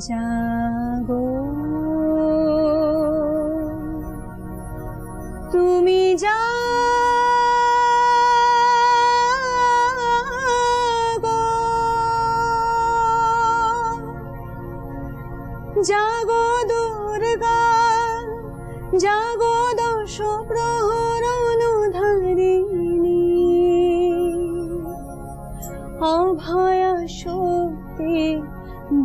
জাগো তুমি জাগো জাগো দুর্গা জাগো দশ প্রহর অনুধারিণী অভয়া শক্তি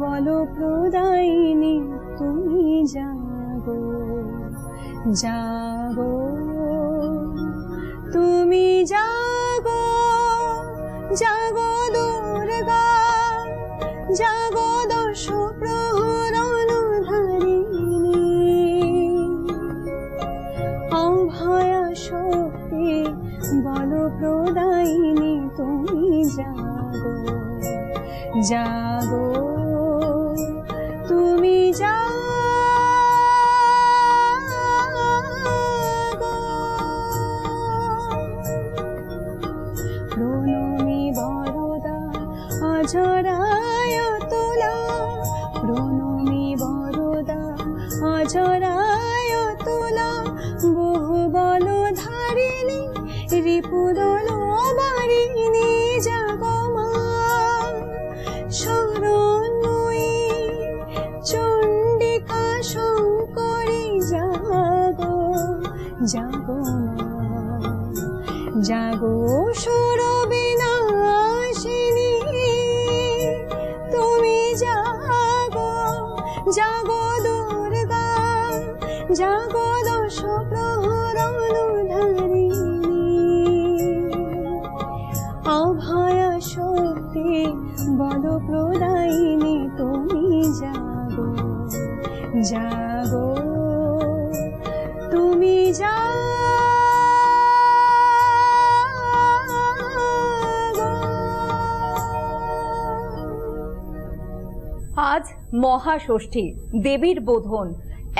বল প্রদায়িনী তুমি জাগো জাগো তুমি জাগো জাগো দুর্গা জাগো দশ প্রহর অনুধারিণী অভয়া শক্তি বল প্রদায়িনী তুমি জাগো জাগো তুমি জাগো প্রণমী বরদা অজরায় তোলা প্রণমী বরদা অজরায় তোলা বহু বল ধারিণী রিপুদল বারিণী জাগো মা শরণ্যই চণ্ডিকা শঙ্করী জাগো জাগো মা জাগো সুর বিনাশিনী তুমি জাগো জাগো দুর্গা জাগো দশ প্রহর অনুধারিণী অভয়া শক্তি বল প্রদায়িনী তুমি জাগো জাগো তুমি জাগো আজ মহাষষ্ঠী, দেবীর বোধন।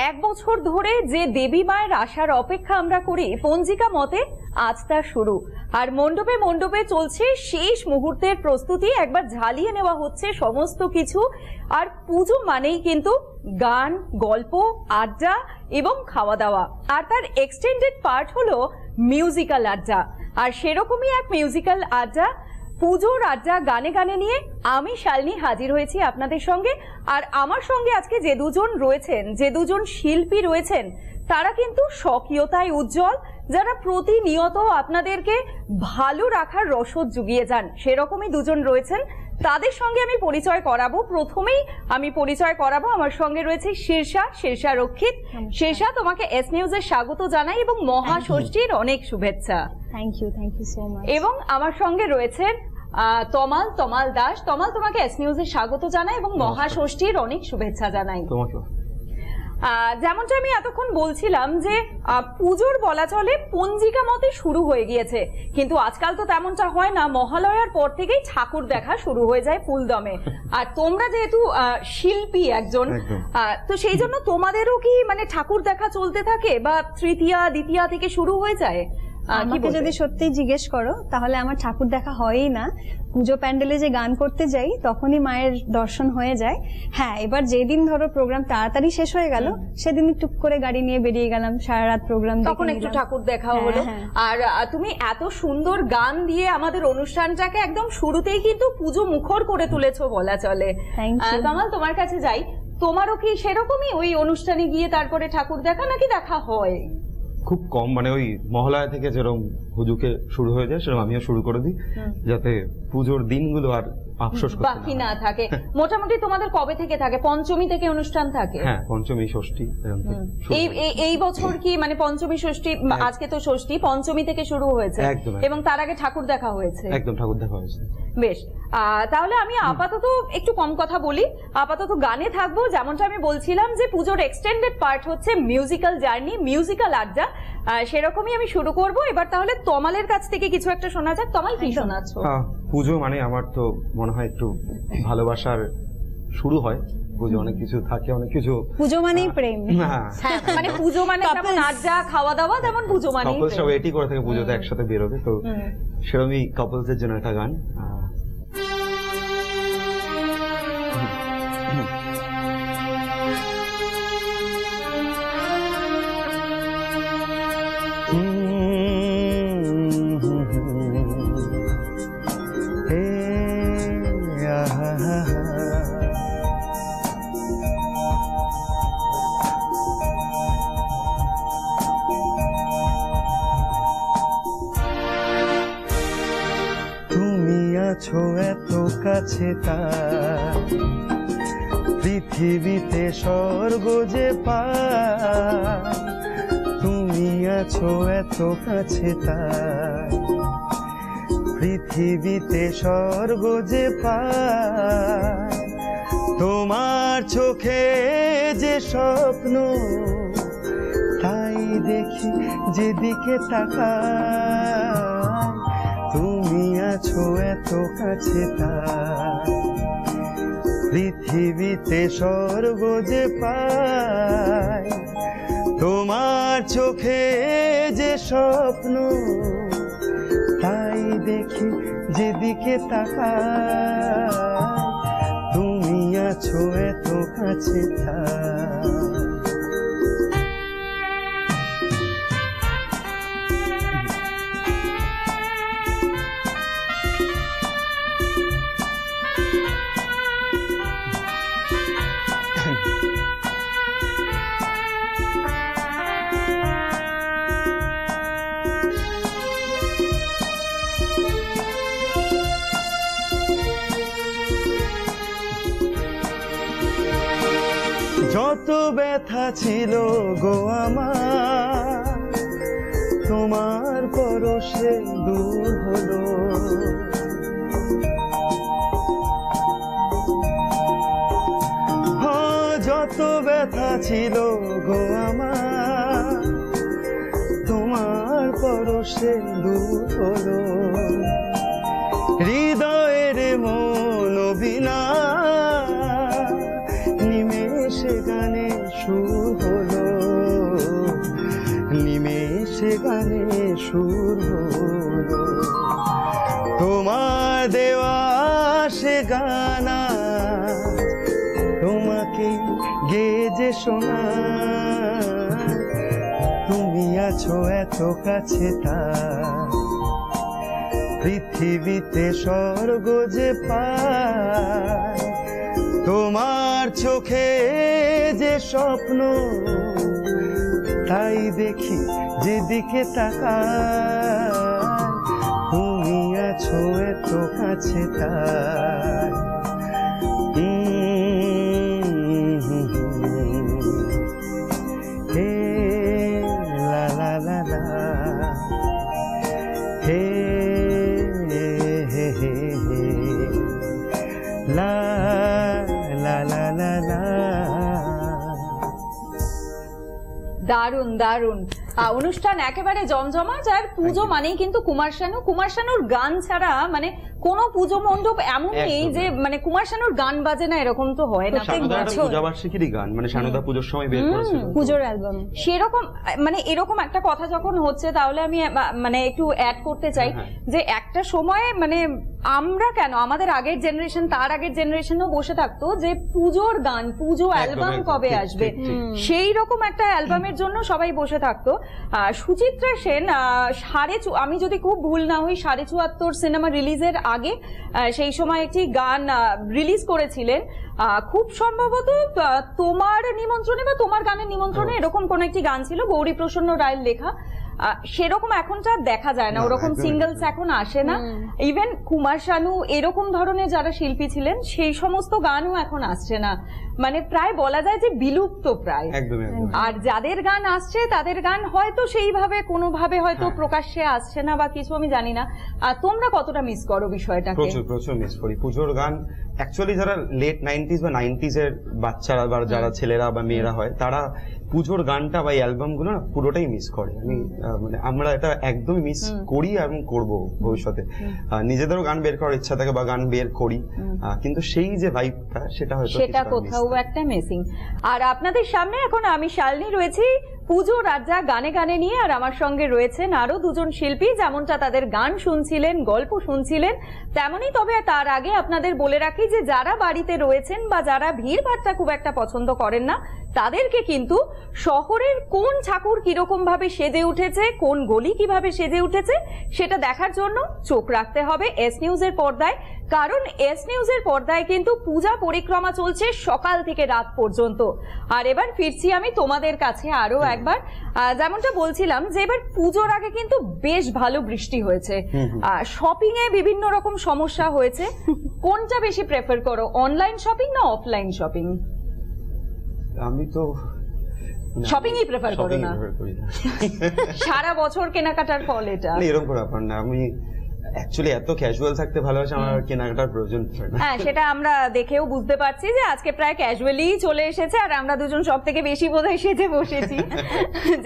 এক বছর ধরে যে দেবী মায়ের আসার অপেক্ষা আমরা করি, পঞ্জিকা মতে আজ তার শুরু। আর মণ্ডপে মণ্ডপে চলছে শেষ মুহূর্তের প্রস্তুতি, একবার ঝালিয়ে নেওয়া হচ্ছে সমস্ত কিছু। আর পুজো মানেই কিন্তু গান, গল্প, আড্ডা এবং খাওয়া দাওয়া। আর তার এক্সটেন্ডেড পার্ট হলো মিউজিক্যাল আড্ডা। আর সেরকমই এক মিউজিক্যাল আড্ডা, পুজোর আড্ডা গানে গানে নিয়ে আমি শালিনী হাজির হয়েছি আপনাদের সঙ্গে। আর আমার সঙ্গে আজকে যে দুজন রয়েছেন, যে দুজন শিল্পী রয়েছেন, তারা কিন্তু স্বকীয়তায় উজ্জ্বল, যারা প্রতিনিয়ত আপনাদেরকে ভালো রাখার রসদ জুগিয়ে যান। সেরকমই দুজন রয়েছেন, তাদের সঙ্গে আমি পরিচয় করাবো। প্রথমেই আমি পরিচয় করাবো, আমার সঙ্গে রয়েছে শীর্ষা রক্ষিত। শীর্ষা, তোমাকে এস নিউজে স্বাগত জানাই এবং মহাষষ্ঠীর অনেক শুভেচ্ছা। Thank you so much. এবং আমার সঙ্গে রয়েছেন তমাল দাস। তমাল, তোমাকে এস নিউজে স্বাগত জানাই এবং মহাষষ্ঠীর অনেক শুভেচ্ছা জানাই। যেমনটা আমি এতক্ষণ বলছিলাম যে পুজোর বলা চলে পঞ্জিকা মতে শুরু হয়ে গিয়েছে, কিন্তু আজকাল তো তেমনটা হয় না। মহালয়ার পর থেকেই ঠাকুর দেখা শুরু হয়ে যায় ফুলদমে। আর তোমরা যেহেতু শিল্পী একজন, তো সেই জন্য তোমাদেরও কি মানে ঠাকুর দেখা চলতে থাকে, বা তৃতীয়া দ্বিতীয়া থেকে শুরু হয়ে যায়? আমাকে যদি সত্যি জিজ্ঞেস করো তাহলে আমার ঠাকুর দেখা হয়ই না। পুজো প্যান্ডেলে যে গান করতে যাই তখনই মায়ের দর্শন হয়ে যায়। হ্যাঁ, এবার যেদিন ধরো প্রোগ্রাম তাড়াতাড়ি শেষ হয়ে গেল সেদিন টুক করে গাড়ি নিয়ে বেরিয়ে গেলাম, সারা রাত প্রোগ্রাম, তখন একটু ঠাকুর দেখা হলো। আর তুমি এত সুন্দর গান দিয়ে আমাদের অনুষ্ঠানটাকে একদম শুরুতেই কিন্তু পুজো মুখর করে তুলেছো বলা চলে। কামাল, তোমার কাছে যাই, তোমারও কি সেরকমই ওই অনুষ্ঠানে গিয়ে তারপরে ঠাকুর দেখা, নাকি দেখা হয়? খুব কম, মানে ওই মহালয়া থেকে যেরকম হুজুকে শুরু হয়ে যায় সেরকম আমিও শুরু করে দিই, যাতে পুজোর দিনগুলো আর আফসোস বাকি না থাকে। মোটামুটি তোমাদের কবে থেকে থাকে? পঞ্চমী থেকে অনুষ্ঠান থাকে? হ্যাঁ, পঞ্চমী ষষ্ঠী। এই বছর কি মানে পঞ্চমী ষষ্ঠী, আজকে তো ষষ্ঠী, পঞ্চমী থেকে শুরু হয়েছে এবং তার আগে ঠাকুর দেখা হয়েছে? একদম, ঠাকুর দেখা হয়েছে। বেশ, তাহলে আমি আপাতত একটু কম কথা বলি, আপাতত গানে থাকবো। যেমনটা আমি বলছিলাম যে পুজোর এক্সটেন্ডেড পার্ট হচ্ছে মিউজিক্যাল জার্নি, মিউজিক্যাল আড্ডা, সেরকমই আমি শুরু করব। এবার তাহলে তমালের কাছ থেকে কিছু একটা শোনা যাক। তমাল, কি শোনাচ্ছ? পুজো মানে আমার তো মনে হয় একটু ভালোবাসার শুরু হয়। পুজো অনেক কিছু থাকে, অনেক কিছু। পুজো মানেই প্রেম। মানে পুজো মানে যেমন আড্ডা খাওয়া দাওয়া, তেমন পুজো মানে কাপলস সব এটি করে থাকে, পুজোতে একসাথে বের হবে। তো সেরকমই কাপলস এর জন্য একটা গান। তুমি আছো এত কাছে তার, পৃথিবীতে স্বর্গ যে পায়। তুমি আছো এত কাছে তার, পৃথিবীতে স্বর্গ যে পায়। তোমার চোখে যে স্বপ্ন তাই দেখি যেদিকে তাকাই। তুমি আছো এত কাছে তার, পৃথিবীতে স্বর্গ যে পায়। তোমার চোখে যে স্বপ্ন তাই দেখি যেদিকে তাকাই। তুমি আছো এত কাছে তার। যত ব্যথা ছিল গো আমার, তোমার পরশে দূর হলো। যত ব্যথা ছিল গো আমার, তোমার পরশে দূর হলো। হৃদয়ের মন বিনা নিমেষে গানে সুর হলো, নিমেষে গানে সুর হলো। তোমার দেওয়া সে গানা তোমাকে গেয়ে যে শোনা। তুমি আছো এত কাছে তার, পৃথিবীতে স্বর্গ যে পায়। তোমার চোখে যে স্বপ্ন তাই দেখি যেদিকে তাকাই। তুমি আছো এত কাছে তার। হে লা লা লা লা, হে হে হে হে, লা লা লা লা লা। দারুণ দারুণ অনুষ্ঠান একেবারে জমজমাট। আর পুজো মানেই কিন্তু কুমার শানু। কুমার শানুর গান ছাড়া মানে কোনো পুজো মণ্ডপ এমন নেই যে মানে কুমার শানুর গান বাজে না, এরকম তো হয় না। পূজাবার্ষিকীরই গান, মানে শানুদা পুজোর সময় বের করেছিল পুজোর অ্যালবাম। সেরকম মানে এরকম একটা কথা যখন হচ্ছে তাহলে আমি মানে একটু অ্যাড করতে চাই যে একটা সময়ে মানে আমরা কেন, আমাদের আগের জেনারেশন তার আগের জেনারেশনও বসে থাকতো যে পুজোর গান, পুজো অ্যালবাম কবে আসবে, সেই রকম একটা অ্যালবামের জন্য সবাই বসে থাকতো। সুচিত্রা সেন আমি যদি খুব ভুল না হই ৭৭.৫ সিনেমা রিলিজের আগে সেই সময় একটি গান রিলিজ করেছিলেন, খুব সম্ভবত তোমার নিমন্ত্রণে বা তোমার গানের নিমন্ত্রণে এরকম কোন একটি গান ছিল, গৌরী প্রসন্ন রায়ের লেখা। সেরকম এখন আর দেখা যায় না, ওরকম সিঙ্গলস এখন আসে না। ইভেন কুমার শানু এরকম ধরনের যারা শিল্পী ছিলেন সেই সমস্ত গানও এখন আসছে না, মানে প্রায় বলা যায় যে বিলুপ্ত প্রায়। আর যাদের গান আসছে তাদের গান হয়তো সেইভাবে কোনোভাবে হয়তো প্রকাশ্যে আসছে না বা কিছু, আমি জানি না। তোমরা কতটা মিস করো বিষয়টাকে? প্রচুর প্রচুর মিস করি পুজোর গান। অ্যাকচুয়ালি যারা লেট 90s বা 90s এর বাচ্চারা বা যারা ছেলেরা বা মেয়েরা হয় তারা পুজোর গানটা বা অ্যালবাম গুলো না পুরোটাই মিস করে। আমি মানে আমরা এটা একদমই মিস করি এবং করব ভবিষ্যতে। নিজেদেরও গান বের করার ইচ্ছা থাকে বা গান বের করি, কিন্তু সেই যে ভাইবটা সেটা হয়তো সেটা কোথাও একটা মিসিং। আর আপনাদের সামনে এখন আমি শালিনী রয়েছি পুজো রাজা গানে গানে নিয়ে, আর আমার সঙ্গে রয়েছেন আরো দুজন শিল্পী। যেমনটা তাদের গান শুনছিলেন, গল্প শুনছিলেন, তেমনই। তবে তার আগে আপনাদের বলে রাখি যে যারা বাড়িতে রয়েছেন বা যারা ভিড় ভাট্টা খুব একটা পছন্দ করেন না তাদেরকে কিন্তু শহরের কোন ঠাকুর কিরকম ভাবে সেজে উঠেছে, কোন গলি কিভাবে সেজে উঠেছে সেটা দেখার জন্য চোখ রাখতে হবে এস নিউজের পর্দায়। কারণ এস নিউজের পর্দায় কিন্তু পূজা পরিক্রমা চলছে সকাল থেকে রাত পর্যন্ত। আর এবার ফিরছি আমি তোমাদের কাছে আরো একবার, যেমনটা বলছিলাম যে এবার পুজোর আগে কিন্তু বেশ ভালো বৃষ্টি হয়েছে, শপিং এ বিভিন্ন রকম সমস্যা হয়েছে। কোনটা বেশি প্রেফার করো, অনলাইন শপিং না অফলাইন শপিং? আমি তো শপিংই প্রেফার করো না? করি না। সারা বছর কেনাকাটার ফল এটা? এরকম করে ব্যাপার না, আমি অ্যাকচুয়ালি এত ক্যাজুয়াল থাকতে ভালোবাসি, আমার কেনাকাটার প্রয়োজন পড়ে না। হ্যাঁ, সেটা আমরা দেখেও বুঝতে পারছি যে আজকে প্রায় ক্যাজুয়ালি চলে এসেছে, আর আমরা দুজন সব থেকে বেশি বোধহয় সেজে বসেছি।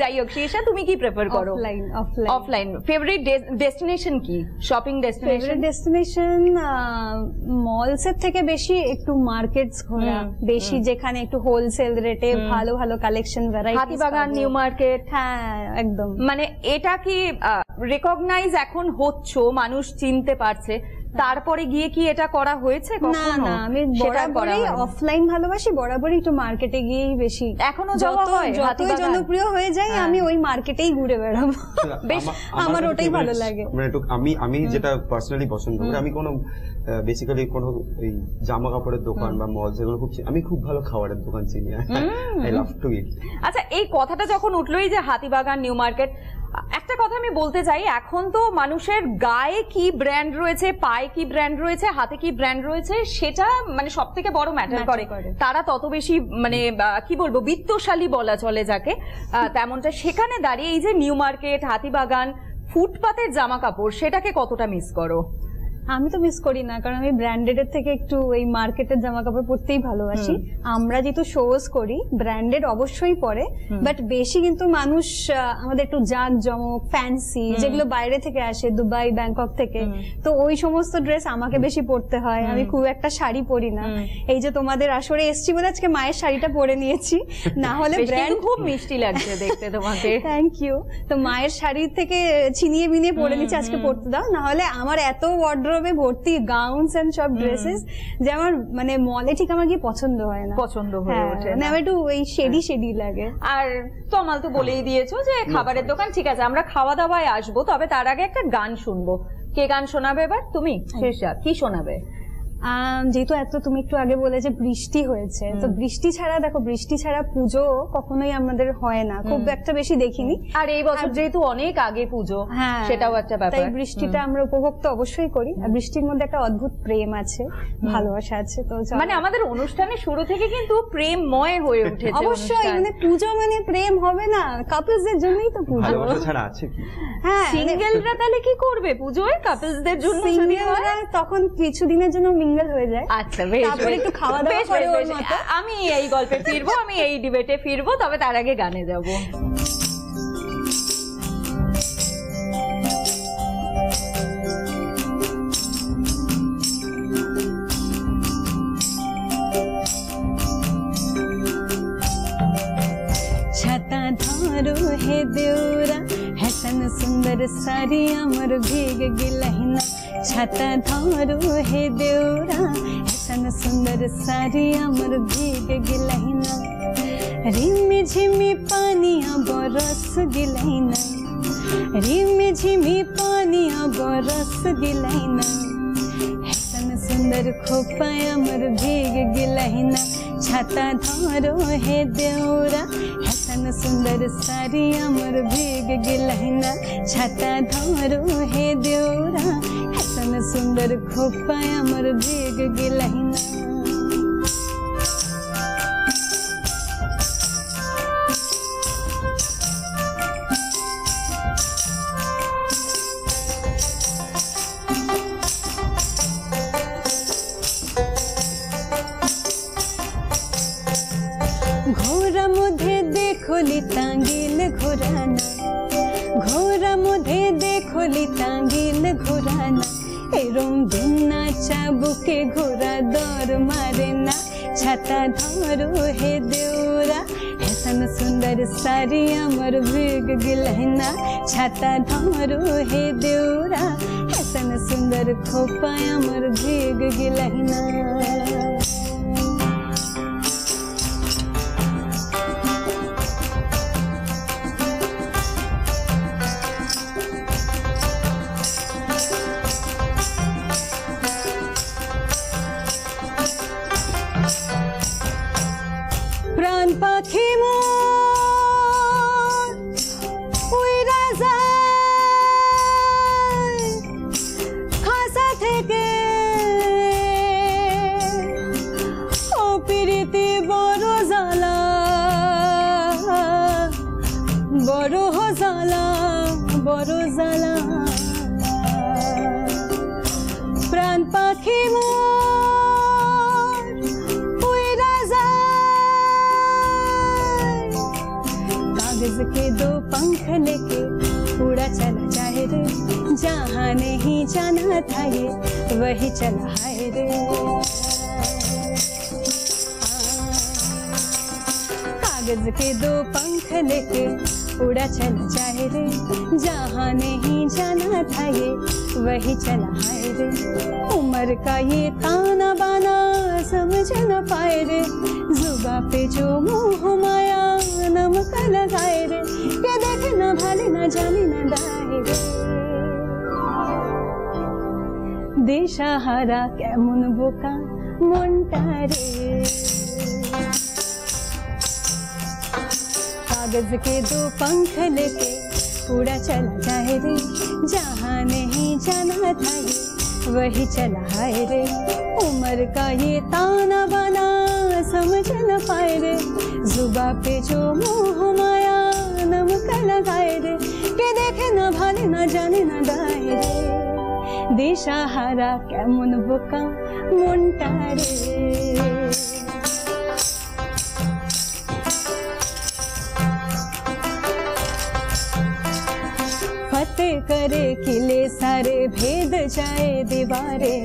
যাই হোক, শীর্ষা তুমি কি প্রেফার করো? অফলাইন। অফলাইন। ফেভারিট ডেস্টিনেশন কি, শপিং ডেস্টিনেশন? ডেস্টিনেশন মলস এর থেকে বেশি একটু মার্কেটস ঘোরা, বেশি যেখানে একটু হোলসেল রেটে ভালো ভালো collection, variety. Hatibagan, new market. হ্যাঁ একদম। মানে এটা কি রেকগনাইজ এখন হচ্ছে, মানুষ চিনতে পারছে, তারপরে গিয়ে কি এটা করা হয়েছে না কখনো? না, আমি বরাবরই অফলাইন ভালোবাসি, বরাবরই একটু মার্কেটে গিয়েই বেশি। এখনো যাওয়া হয়? যতই জনপ্রিয় হয়ে যায় আমি ওই মার্কেটেই ঘুরে বেড়াবো, বেশ আমার ওটাই ভালো লাগে। মানে একটু আমি যেটা পার্সোনালি পছন্দ করি, আমি কোনো বেসিক্যালি কোনো এই জামা কাপড়ের দোকান বা মল, যেগুলো আমি খুব ভালো খাবারের দোকান চিনি, আই লাভ টু ইট। আচ্ছা, এই কথাটা যখন উঠলোই যে হাতিবাগান, নিউ মার্কেট, একটা কথা আমি বলতে চাই, এখন তো মানুষের গায়ে কি ব্র্যান্ড রয়েছে, পায়ে কি ব্র্যান্ড রয়েছে, হাতে কি ব্র্যান্ড রয়েছে, সেটা মানে সব থেকে বড় ম্যাটার করে। তারা তত বেশি মানে কি বলবো, বিত্তশালী বলা চলে যাকে, তেমনটা। সেখানে দাঁড়িয়ে এই যে নিউ মার্কেট, হাতিবাগান, ফুটপাতের জামা কাপড়, সেটাকে কতটা মিস করো? আমি তো মিস করি না, কারণ আমি ব্র্যান্ডেড এর থেকে একটু এই মার্কেটের জামা কাপড় পরতেই ভালোবাসি। আমরা যেহেতু শোজ করি, ব্র্যান্ডেড অবশ্যই পরে, বাট বেশি কিন্তু মানুষ আমাদের একটু জাঁক জমক, ফ্যান্সি, যেগুলো বাইরে থেকে আসে, দুবাই, ব্যাংকক থেকে, তো ওই সমস্ত ড্রেস আমাকে বেশি পরতে হয়। আমি খুব একটা শাড়ি পরি না। এই যে তোমাদের আসরে এসছি বলে আজকে মায়ের শাড়িটা পরে নিয়েছি, না হলে ব্র্যান্ড। খুব মিষ্টি লাগছে দেখতে তোমাকে। Thank you. তো মায়ের শাড়ি থেকে ছিনিয়ে বিনিয়ে পরে নিচ্ছি, আজকে পরতে দাও, না হলে আমার এত ওয়ার্ড্রোবে ভর্তি গাউনস এন্ড সব ড্রেসেস যে আমার মানে মলে ঠিক আমার কি পছন্দ হয় না, পছন্দ হয়ে ওঠে মানে আমার একটু ওই শেডি লাগে। আর তমাল তো বলেই দিয়েছো যে খাবারের দোকান, ঠিক আছে আমরা খাওয়া দাওয়ায় আসবো, তবে তার আগে একটা গান শুনবো। কে গান শোনাবে এবার? তুমি শেষা কি শোনাবে? যেহেতু এত তুমি একটু আগে বলে যে বৃষ্টি হয়েছে, তো বৃষ্টি ছাড়া দেখো, বৃষ্টি ছাড়া পুজো কখনোই আমাদের হয় না, খুব একটা বেশি দেখিনি। আর এই বছর যেহেতু অনেক আগে পুজো, সেটাও একটা ব্যাপার, তাই বৃষ্টিটা আমরা উপভোগ তো অবশ্যই করি। আর বৃষ্টির মধ্যে একটা অদ্ভুত প্রেম আছে, ভালোবাসা আছে, তো মানে আমাদের অনুষ্ঠানের শুরু থেকে কিন্তু প্রেমময় হয়ে উঠেছে। অবশ্যই, মানে পুজো মানে প্রেম হবে না, কাপলসদের জন্যই তো পুজো। ভালোবাসা ছাড়া আছে কি? হ্যাঁ, সিঙ্গেলরা তাহলে কি করবে পুজোয়? কাপলসদের জন্য সিঙ্গেলরা তখন কিছুদিনের জন্য মিঙ্গল হয়ে যায়। আচ্ছা, বেশ, তারপরে একটু খাওয়া দাওয়া করে ওর মতো। আমি এই গল্পে ফিরবো, আমি এই ডিবেটে ফিরবো, তবে তার আগে গানে যাব। ছাতা ধরো হে দেউরা, হেসন সুন্দর সারি আমার ভিগ গিলহিনা। ছাতা ধরো হে দেউরা, হেসন সুন্দর সারি আমার ভিগ গিলহিনা। রিমি ঝিমি পানিয়া বরস গিলহিনা, রিমি ঝিমি পানিয়া বরস গিলহিনা। হেসন সুন্দর খোপায় আমার ভিগ গিলহিনা। ছাতা ধরো হে দেউরা, হেসন সুন্দর সারি আমার ভিগ গিলহিনা। ছাতা ধরো হে দেউরা, হেসন সুন্দর খোপায় আমার ভিগ গিলহিনা। ঘোরা মধ্যে দেখলি টাঙ্গিল ঘোরানা, ঘোরা মধ্যে দেখলি টাঙ্গিল ঘোরানা। এরম দিন না চাবুকে ঘোরা দর মারে না। ছাতা ধরো হে দেউরা, হেসন সুন্দর সারি আমার ভিগ গিলহিনা। ছাতা ধরো হে দেউরা, হেসন সুন্দর খোপায় আমার ভিগ গিলহিনা। বড় জ্বালা বড় জ্বালা প্রাণ পাখি মোর উইরা যায় कागज के दो पंख लेके उड़ा चला जाए रे जहाँ नहीं जाना था ये वही चला है रे कागज के दो पंख लेके उड़ा चला जाए रे जहाँ नहीं जाना था ये वही चला है रे उम्र का ये ताना बाना समझ न पाए रे जुबा पे जो मोह माया नमक लगाए रे ये देखे न भाले न जाने न दाए रे दिशाहारा केमन बोका मनटा रे कागज के दो पंख लेके उड़ा चला जाए रे जहाँ नहीं जाना था ये वही चला है रे उम्र का ये ताना बाना समझ न पाए रे जुबा पे जो मोह माया नमक लगाए रे के देखे न भाले न जाने न दाए रे दिशाहारा केमन बोका मनटा रे फतेह करे किले सारे भेद जाए दीवारे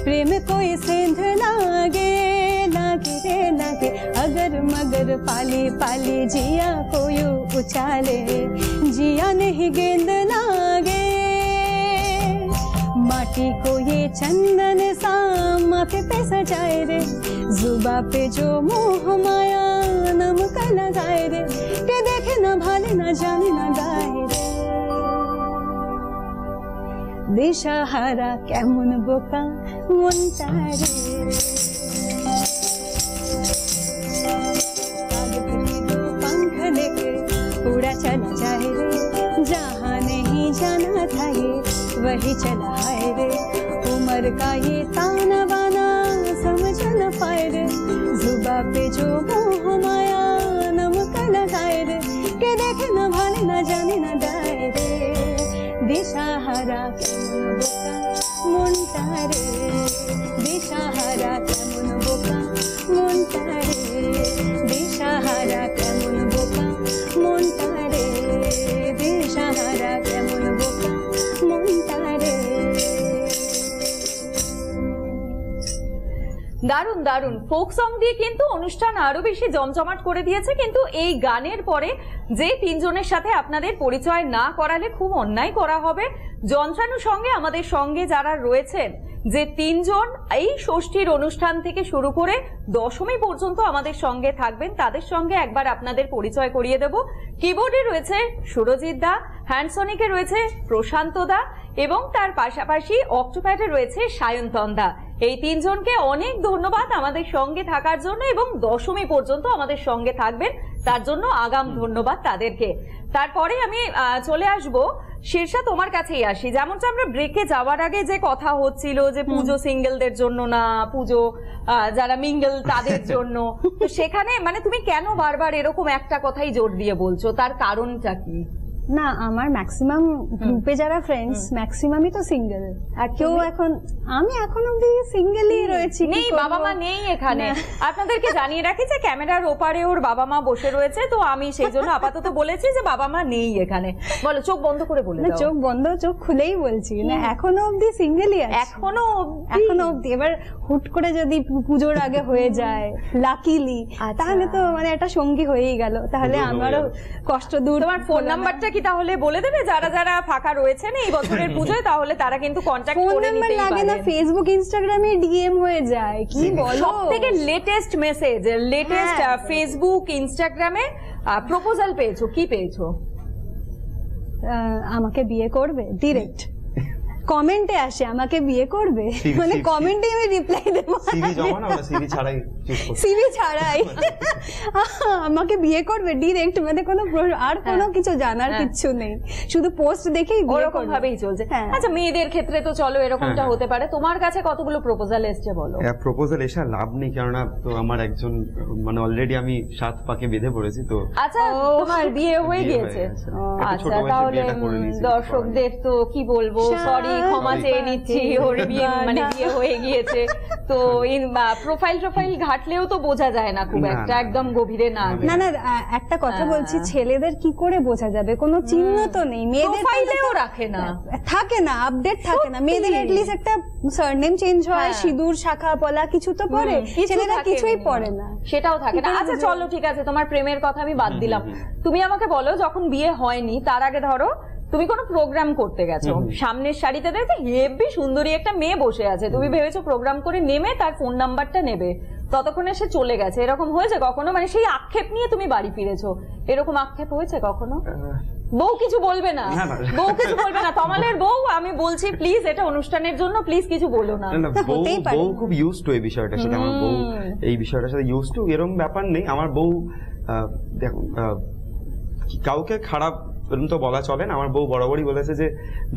प्रेम कोई सेंध लागे लागे रे लागे अगर मगर पाली पाली जिया कोई उछाले जिया नहीं गेंद लागे माटी को ये चंदन सा माथे पे सजाए रे जुबा पे जो मोह माया नमक लगाए रे के देखे न भाले न जाने न दाए रे दिशाहारा केमन बोका मनटा रे पंख लेके उड़ा चला जाए रे जहाँ नहीं जाना था ये वही चला है रे उम्र का ये ताना बाना समझ न पाए रे जुबा पे जो मोह माया नमक लगाए रे के देखे न भाले न जाने न दाए रे दिशाहारा केमन बोका मनटा रे दिशाहारा केमन बोका मनटा रे दिशाहारा केमन बोका मनटा रे दिशाहारा केमन बोका मनटा रे দারুণ দারুণ ফোক সং দিয়ে কিন্তু অনুষ্ঠান আরো বেশি জমজমাট করে দিয়েছে কিন্তু এই গানের পরে যে তিনজনের সাথে আপনাদের পরিচয় না করালে খুব অন্যায় করা হবে যন্ত্রাণুর সঙ্গে আমাদের সঙ্গে যারা রয়েছেন যে তিনজন এই ষষ্ঠীর অনুষ্ঠান থেকে শুরু করে দশমী পর্যন্ত আমাদের সঙ্গে থাকবেন তাদের সঙ্গে একবার আপনাদের পরিচয় করিয়ে দেব কিবোর্ডে রয়েছে সুরজিৎ দা হ্যান্ডসনিকে রয়েছে প্রশান্ত দা এবং তার পাশাপাশি অক্টোপ্যাডে রয়েছে সায়ন্তন দা এই তিনজনকে অনেক ধন্যবাদ আমাদের সঙ্গে থাকার জন্য এবং দশমী পর্যন্ত আমাদের সঙ্গে থাকবেন তার জন্য আগাম ধন্যবাদ তাদেরকে তারপরে আমি চলে আসব শীর্ষা তোমার কাছেই আসি যেমনটা আমরা ব্রেকে যাওয়ার আগে যে কথা হচ্ছিল যে পুজো সিঙ্গেলদের জন্য না পুজো যারা মিঙ্গল তাদের জন্য তো সেখানে মানে তুমি কেন বারবার এরকম একটা কথাই জোর দিয়ে বলছো তার কারণটা কি না আমার ম্যাক্সিমাম গ্রুপে যারা ফ্রেন্ডস ম্যাক্সিমামই তো সিঙ্গেল আর কেউ এখন আমি এখন অবধি সিঙ্গেলই রয়েছি নেই বাবা মা নেই এখানে আপনাদেরকে জানিয়ে রাখি যে ক্যামেরার ওপারে ওর বাবা মা বসে রয়েছে তো আমি সেই জন্য আপাতত বলেছি যে বাবা মা নেই এখানে বলো চোখ বন্ধ করে বলে দাও চোখ বন্ধ চোখ খুলেই বলছি না এখনো অবধি সিঙ্গেলই আছি এখনো অবধি এবার হুট করে যদি পুজোর আগে হয়ে যায় লাকিলি তাহলে তো মানে একটা সঙ্গী হয়েই গেল তাহলে আমারও কষ্ট দূর তোমার ফোন নাম্বারটা কি তাহলে বলে দেবে যারা যারা ফাঁকা রয়েছেন এই বছরের পুজোয় তাহলে তারা কিন্তু কন্টাক্ট করে নিতেই পারে লাগে না ফেসবুক ইনস্টাগ্রামে ডিএম হয়ে যায় কি বলো সবথেকে লেটেস্ট মেসেজ লেটেস্ট ফেসবুক ইনস্টাগ্রামে প্রপোজাল পেয়েছো কি পেয়েছো আমাকে বিয়ে করবে ডিরেক্ট কমেন্টে আসে আমাকে বিয়ে করবে, CV মানে কমেন্টে আমি রিপ্লাই দেবো, সিভি জমা না, সিভি ছাড়াই চুজ করতে। সিভি ছাড়াই আমাকে বিয়ে করবে ডিরেক্ট, মানে কোনো আর কোনো কিছু জানার কিচ্ছু নেই, শুধু পোস্ট দেখেই বিয়ে ওরকম করবে। ভাবেই চলছে। হ্যাঁ। আচ্ছা, মেয়েদের ক্ষেত্রে তো চলো এরকমটা হ্যাঁ। হতে পারে, তোমার কাছে কতগুলো প্রপোজাল এসছে বলো? প্রপোজাল এসে আর লাভ নেই, কেননা তো আমার একজন মানে অলরেডি আমি 7 পাকে বেঁধে পড়েছি, তো আচ্ছা, তোমার বিয়ে হয়ে বিয়ে গিয়েছে? হয়ে গেছে। একটু ছোট আচ্ছা, বয়সে তাহলে বিয়েটা করে নিয়েছি। দর্শকদের তো কি বলবো, সরি, ক্ষমা চেয়ে নিচ্ছি, ওর বিয়ে মানে বিয়ে হয়ে গিয়েছে। তো প্রোফাইল ঘাটলেও তো বোঝা যায় না খুব না, একটা, না। একদম গভীরে না। না না, একটা কথা বলছি, ছেলেদের কি করে বোঝা যাবে, কোনো চিহ্ন তো নেই, মেয়েদের তো প্রোফাইলেও রাখে না। থাকে না, আপডেট থাকে না, মেয়েদের এটলিস্ট একটা সারনেম চেঞ্জ হয়, হ্যাঁ। সিঁদুর শাখা পলা কিছু তো পরে, কিছু ছেলেরা থাকে কিছুই minimum। পরে না। সেটাও থাকে না। কি করে আচ্ছা বুঝবে? চলো ঠিক আছে, তোমার প্রেমের কথা আমি বাদ দিলাম। তুমি আমাকে বলো, যখন বিয়ে হয়নি তার আগে ধরো তুমি কোনো প্রোগ্রাম করতে গেছো, সামনের সারিতে দেখো হেভি সুন্দরী একটা মেয়ে বসে আছে, তুমি ভেবেছো প্রোগ্রাম করে নেমে তার ফোন নাম্বারটা নেবে, ততক্ষণে সে চলে গেছে, এরকম হয়েছে কখনো? মানে সেই আক্ষেপ নিয়ে তুমি বাড়ি ফিরেছো, এরকম আক্ষেপ হয়েছে কখনো? বউ কিছু বলবে না, না, না। বউ কিছু বলবে না, তমালের বউ, আমি বলছি প্লিজ, এটা অনুষ্ঠানের জন্য প্লিজ কিছু বলো না। না, না, হতেই পারে। বউ খুব ইউজ টু এই বিষয়টার সাথে, আমার বউ এই বিষয়টার সাথে ইউজ টু, এরকম ব্যাপার নেই। আমার বউ দেখো, কাউকে খারাপ এরকম তো বলা চলে না, আমার বউ বরাবরই বলেছে যে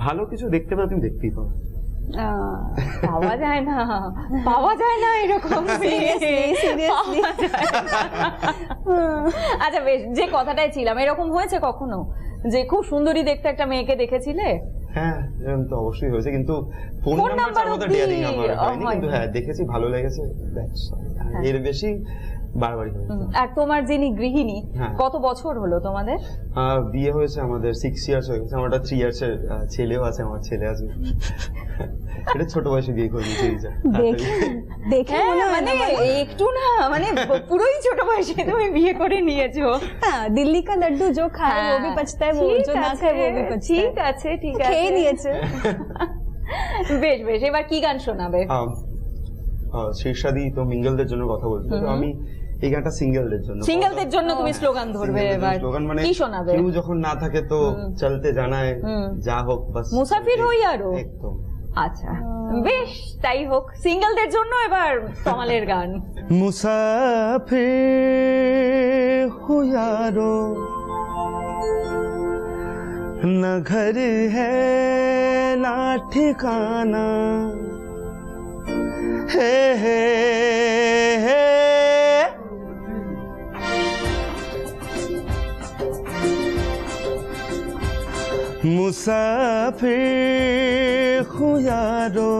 ভালো কিছু দেখতে পেলে তুমি দেখতেই পারো। পাওয়া যায় না, পাওয়া যায় না এরকম মেয়ে। Seriously. পাওয়া যায় না। আচ্ছা বেশ, যে কথাটাই ছিলাম, এরকম হয়েছে কখনো যে খুব সুন্দরী দেখতে একটা মেয়েকে দেখেছিলে? হ্যাঁ, এরকম তো অবশ্যই হয়েছে, কিন্তু ফোন ফোন নাম্বার নাম্বার আমাদের অবধি ডেয়ারিং আমার হয়নি, হয়নি। কিন্তু হ্যাঁ দেখেছি, ভালো লেগেছে, that's all। এর বেশি বারবারই হয়েছে। আর তোমার যিনি গৃহিণী, হ্যাঁ। কত বছর হলো তোমাদের? বিয়ে হয়েছে আমাদের 6 ইয়ার্স হয়ে গেছে, আমার একটা 3 ইয়ার্স এর ছেলেও আছে, আমার ছেলে আছে। এটা ছোট বয়সে বিয়ে করে নিয়েছে। দেখে দেখে হ্যাঁ, মনে হয় মানে না, একটু না, মানে পুরোই ছোট বয়সে তুমি বিয়ে করে নিয়েছো। হ্যাঁ, দিল্লি কা লাড্ডু जो খায় वो भी पछता है, वो ঠিক जो ना আছে, খায় वो भी पछता ঠিক है। আছে, ঠিক আছে, খেয়ে নিয়েছে। বেশ বেশ, এবার কি গান শোনাবে? শীর্ষাদি তো মিঙ্গলদের জন্য কথা বলছিল, তো আমি এই গানটা সিঙ্গেলদের জন্য। সিঙ্গেলদের জন্য তুমি স্লোগান ধরবে এবার, স্লোগান মানে কি শোনাবে? কেউ যখন না থাকে তো চলতে জানায়, যা হোক বাস মুসাফির হই আরো। একদম। আচ্ছা বেশ, তাই হোক, সিঙ্গেলদের জন্য এবার তমালের গান। मुसाफिर हो यारो, न घर है ना ठिकाना, हे हे हे मुसाफिर हो यारो,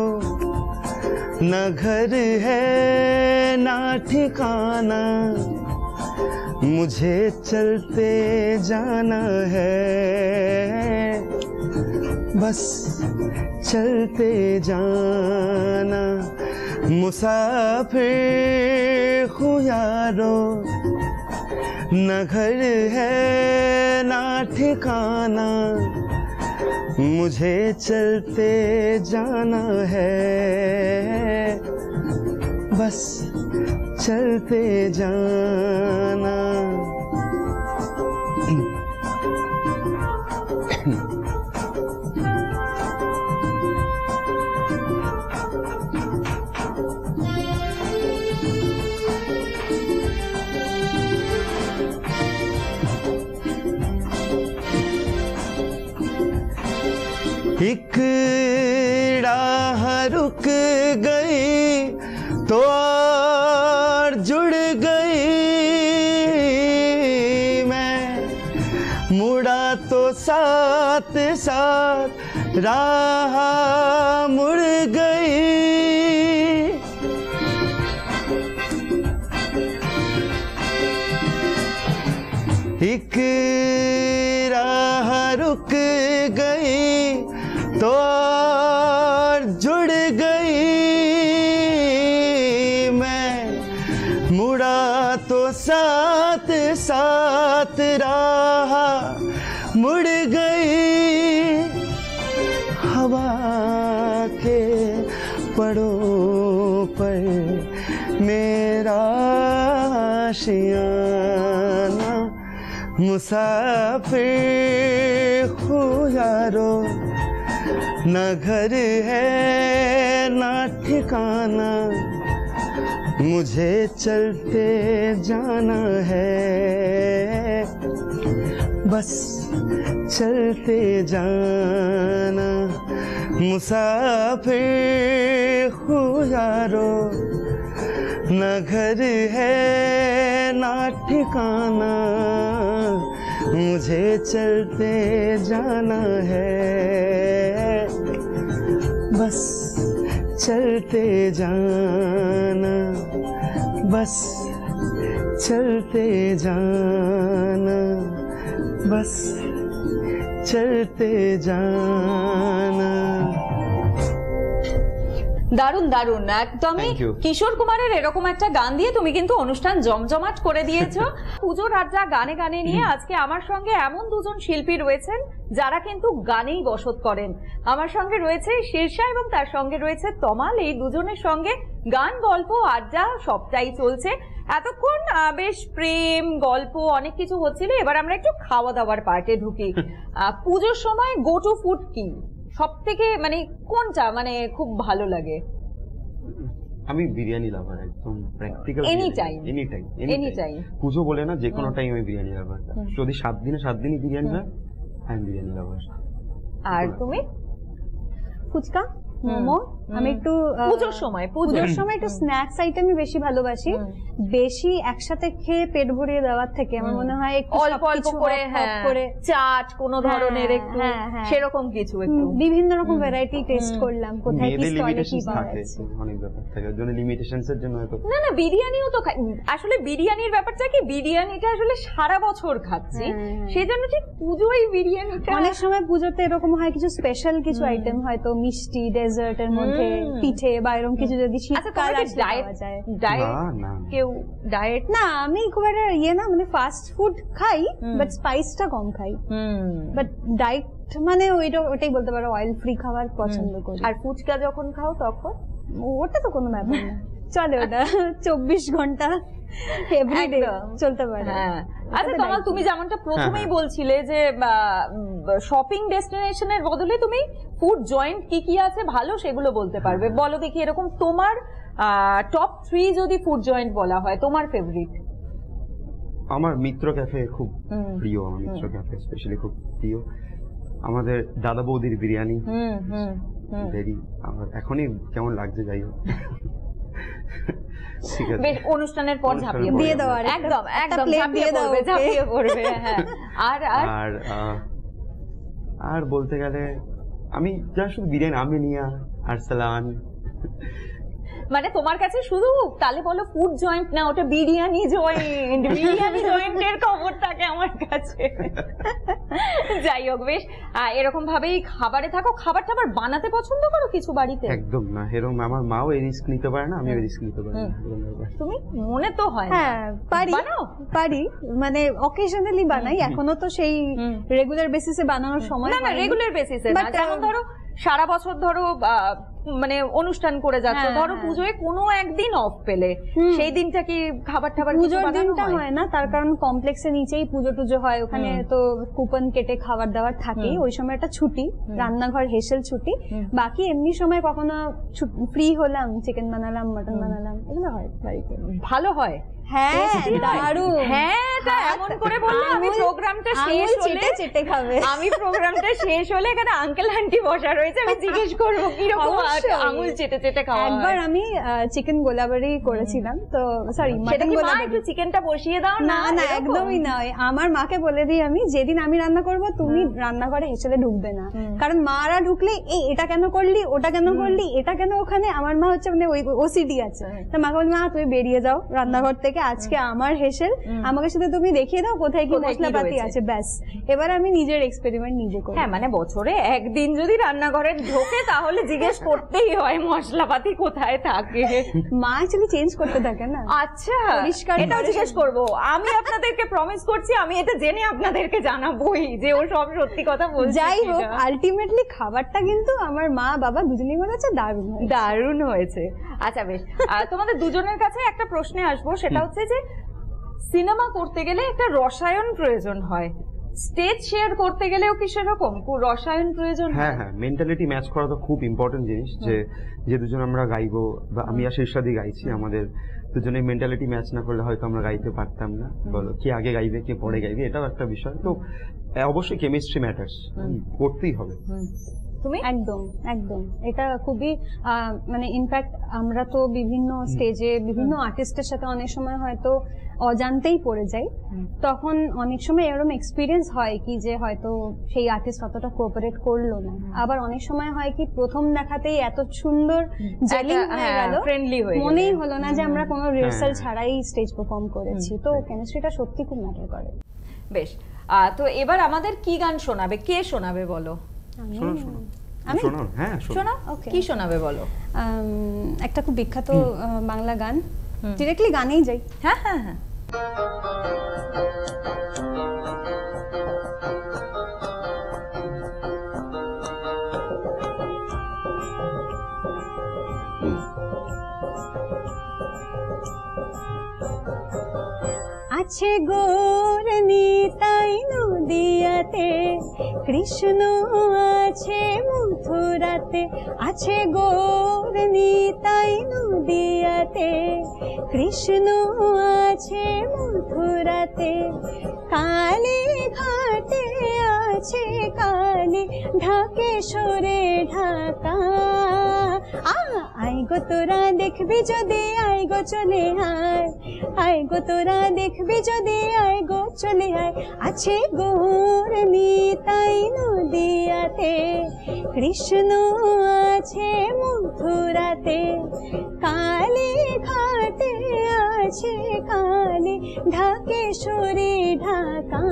न घर है ना ठिकाना, मुझे चलते जाना है, बस चलते जाना। मुसाफिर हो यारो, न घर है ना ठिकाना, मुझे चलते जाना है, बस चलते जाना। एक राह रुक गई तो और जुड़ गई, मैं मुड़ा तो साथ साथ राह मुड़ गई। एक राह रुक गई तो और जुड़ गई, मैं मुड़ा तो साथ साथ राह मुड़ गई। हवा के पड़ों पर मेरा आशियाना, मुसाफिर हो यारो, न घर है ना ठिकाना, मुझे चलते जाना है, बस चलते जाना। मुसाफिर खुदारो, न घर है ना ठिकाना, मुझे चलते जाना है, बस चलते जाना, बस चलते जाना, बस चलते जाना। দারুণ দারুণ একদমই Thank you. কিশোর কুমারের এরকম একটা গান দিয়ে তুমি কিন্তু অনুষ্ঠান জমজমাট করে দিয়েছো। পুজোর আড্ডা গানে গানে নিয়ে আজকে আমার সঙ্গে এমন দুজন শিল্পী রয়েছেন যারা কিন্তু গানেই বসত করেন। আমার সঙ্গে রয়েছে শীর্ষা এবং তার সঙ্গে রয়েছে তমাল। এই দুজনের সঙ্গে গান গল্প আড্ডা সবটাই চলছে এতক্ষণ। বেশ প্রেম গল্প অনেক কিছু হচ্ছিল। এবার আমরা একটু খাওয়া দাওয়ার পার্টে ঢুকি। পুজোর সময় গো টু ফুড কি সব থেকে মানে কোনটা মানে খুব ভালো লাগে? আমি বিরিয়ানি লাভার, একদম practical. Any time. Any time পুজো বলে না, যে কোনো টাইম আমি বিরিয়ানি লাভার। যদি 7 দিনে 7 দিনই বিরিয়ানি হয়, আমি বিরিয়ানি লাভার। আর তুমি? ফুচকা, মোমো। আমি একটু পুজোর সময় একটু স্ন্যাক্স আইটেমই বেশি ভালোবাসি। বেশি একসাথে খেয়ে পেট ভরিয়ে দেওয়ার থেকে আমার মনে হয় একটু অল্প অল্প সবকিছু করে হপ হপ করে চাট কোন ধরনের একটু হ্যাঁ। সেরকম কিছু একটু বিভিন্ন রকম ভ্যারাইটি টেস্ট করলাম, কোথায় কি মেয়েদের স্টলে কি লিমিটেশনস পাওয়া থাকে, যাচ্ছে। অনেক ব্যাপার থাকে, ওর জন্য লিমিটেশনস এর জন্য হয়তো। না না বিরিয়ানিও তো আসলে বিরিয়ানির ব্যাপারটা কি, বিরিয়ানিটা আসলে সারা বছর খাচ্ছি, সেই জন্য ঠিক পুজোই বিরিয়ানিটা। অনেক সময় পুজোতে এরকম হয় কিছু স্পেশাল কিছু আইটেম, হয়তো মিষ্টি ডেজার্ট এর মধ্যে পিঠে বা এরকম কিছু যদি শীতকাল আসলে পাওয়া যায়। ডায়েট না কেউ ডায়েট না, আমি খুব একটা না মানে ফাস্ট ফুড খাই বাট স্পাইসটা কম খাই। বাট ডায়েট মানে ওটাই বলতে পারো, অয়েল ফ্রি খাবার পছন্দ করি। আর ফুচকা যখন খাও তখন ওটা তো কোনো ব্যাপার না, চলে ওটা 24 ঘন্টা এভরিডে চলতে পারে। হ্যাঁ। আচ্ছা তমাল, তুমি যেমনটা প্রথমেই বলছিলে যে শপিং ডেস্টিনেশনের বদলে তুমি ফুড জয়েন্ট কি কি আছে ভালো সেগুলো বলতে পারবে। বলো দেখি এরকম তোমার টপ 3 যদি ফুড জয়েন্ট বলা হয়, তোমার ফেভারিট? আমার মিত্র ক্যাফে খুব প্রিয়, আমার মিত্র ক্যাফে স্পেশালি খুব প্রিয়। আমাদের দাদা বৌদির বিরিয়ানি ভেরি, আমার এখনই কেমন লাগছে, যাই হোক। ঠিক আছে, বেশ অনুষ্ঠানের পর ঝাঁপিয়ে দিয়ে দাও, আর একদম একদম plate ঝাঁপিয়ে দিয়ে দাও, পড়বে, okay? ঝাঁপিয়ে পড়বে। হ্যাঁ। আর আর আর বলতে গেলে আমি যা শুধু বিরিয়ানি, আমিনিয়া, আরসালান। মানে তোমার কাছে শুধু তাহলে বলো ফুড জয়েন্ট না, ওটা বিরিয়ানি জয়েন্ট। বিরিয়ানি জয়েন্টের খবর থাকে আমার কাছে। যাই হোক, বেশ এরকম ভাবেই খাবারে থাকো। খাবার টাবার বানাতে পছন্দ করো কিছু বাড়িতে? একদম না, এরকম আমার মাও এই রিস্ক নিতে পারে না, আমি ওই রিস্ক নিতে পারি না। তুমি মনে তো হয় না। হ্যাঁ পারি, মানে অকেশনালি বানাই, এখনো তো সেই রেগুলার বেসিসে বানানোর সময় না না রেগুলার বেসিসে না, যেমন ধরো সারা বছর ধরো মানে অনুষ্ঠান করে যাচ্ছ, ধরো পুজোয় কোনো একদিন অফ পেলে সেই দিনটা কি খাবার টাবার পুজোর দিনটা হয় না, তার কারণ কমপ্লেক্সের নিচেই পুজো টুজো হয়, ওখানে তো কুপন কেটে খাবার দাবার থাকেই, ওই সময় একটা ছুটি, রান্নাঘর হেসেল ছুটি। বাকি এমনি সময় কখনো ফ্রি হলাম, চিকেন বানালাম, মটন বানালাম, এগুলো হয় বাড়িতে। ভালো হয়। হ্যাঁ দারুণ। হ্যাঁ তা এমন করে বললে আমি প্রোগ্রামটা শেষ হলে চেটে খাবে। আমি প্রোগ্রামটা শেষ হলে এখানে আঙ্কেল আন্টি বসা রয়েছে, আমি জিজ্ঞেস করবো কিরকম আঙুল চেটে চেটে খাওয়া। একবার আমি চিকেন গোলাবারি করেছিলাম, তো সরি মটন গোলাবারি। একটু চিকেনটা বসিয়ে দাও না। না একদমই নয়, আমার মাকে বলে দিই আমি, যেদিন আমি রান্না করব তুমি রান্নাঘরে হেসেলে ঢুকবে না, কারণ মারা ঢুকলে এই এটা কেন করলি, ওটা কেন করলি, এটা কেন ওখানে। আমার মা হচ্ছে মানে ওই ওসিডি আছে, তো মাকে বলি মা তুমি বেরিয়ে যাও রান্নাঘর থেকে, আজকে আমার হেসেল, আমাকে শুধু তুমি দেখিয়ে দাও কোথায় কি মশলাপাতি আছে, ব্যাস। এবার আমি নিজের এক্সপেরিমেন্ট নিজে করি। হ্যাঁ মানে বছরে একদিন যদি রান্নাঘরে ঢোকে তাহলে জিজ্ঞেস করতেই হয় মশলাপাতি কোথায় থাকে। মা অ্যাকচুয়ালি চেঞ্জ করতে থাকে না। আচ্ছা পরিষ্কার এটাও জিজ্ঞেস করবো আমি আপনাদেরকে, প্রমিস করছি আমি এটা জেনে আপনাদেরকে জানাবোই যে ও সব সত্যি কথা বলছে। যাই হোক আলটিমেটলি খাবারটা কিন্তু আমার মা বাবা দুজনেই বলেছে দারুণ হয়েছে। আচ্ছা বেশ, তোমাদের দুজনের কাছে একটা প্রশ্নে আসবো, সেটা হচ্ছে যে সিনেমা করতে গেলে একটা রসায়ন প্রয়োজন হয়, স্টেজ শেয়ার করতে গেলেও কি সেরকম রসায়ন প্রয়োজন? হ্যাঁ হ্যাঁ, মেন্টালিটি ম্যাচ করা তো খুব ইম্পর্টেন্ট জিনিস। যে দুজন আমরা গাইবো বা আমি আর শীর্ষাদি গাইছি, আমাদের দুজনের মেন্টালিটি ম্যাচ না করলে হয়তো আমরা গাইতে পারতাম না। বলো কে আগে গাইবে কে পরে গাইবে, এটাও একটা বিষয়। তো অবশ্যই কেমিস্ট্রি ম্যাটার্স, করতেই হবে। তুমি? একদম একদম, এটা খুবই মানে ইনফ্যাক্ট আমরা তো বিভিন্ন স্টেজে বিভিন্ন আর্টিস্টের সাথে অনেক সময় হয়তো অজান্তেই পড়ে যাই, তখন অনেক সময় এরকম এক্সপিরিয়েন্স হয় কি যে হয়তো সেই আর্টিস্ট অতটা কোঅপারেট করলো না, আবার অনেক সময় হয় কি প্রথম দেখাতেই এত সুন্দর জেলিং হয়ে গেল, ফ্রেন্ডলি হয়ে মনেই হলো না যে আমরা কোনো রিহার্সাল ছাড়াই স্টেজ পারফর্ম করেছি। তো কেমিস্ট্রিটা সত্যি খুব ম্যাটার করে। বেশ, তো এবার আমাদের কি গান শোনাবে, কে শোনাবে বলো? শোনো শোনো আমি? শোনো, হ্যাঁ শোনা, Okay. কি শোনাবে বলো? একটা খুব বিখ্যাত বাংলা গান, ডিরেক্টলি গানেই যাই। হ্যাঁ হ্যাঁ হ্যাঁ। আছে গৌর নিতাই নদিয়াতে, কৃষ্ণ আছে মথুরাতে। আছে গৌর নিতাই নদিয়াতে, কৃষ্ণ আছে মথুরাতে। কালী ঘাটে আছে কালী, ঢাকেশ্বরে ঢাকা। আয় গো তোরা দেখবি যদি, আয় গো চলে আয়। আয় গো তোরা দেখবি যদি, আয় গো চলে আয়। আছে গৌর নিতাই নদিয়াতে, কৃষ্ণ আছে মথুরাতে। কালী ঘাটে আছে কালী, ঢাকেশ্বরে ঢাকা।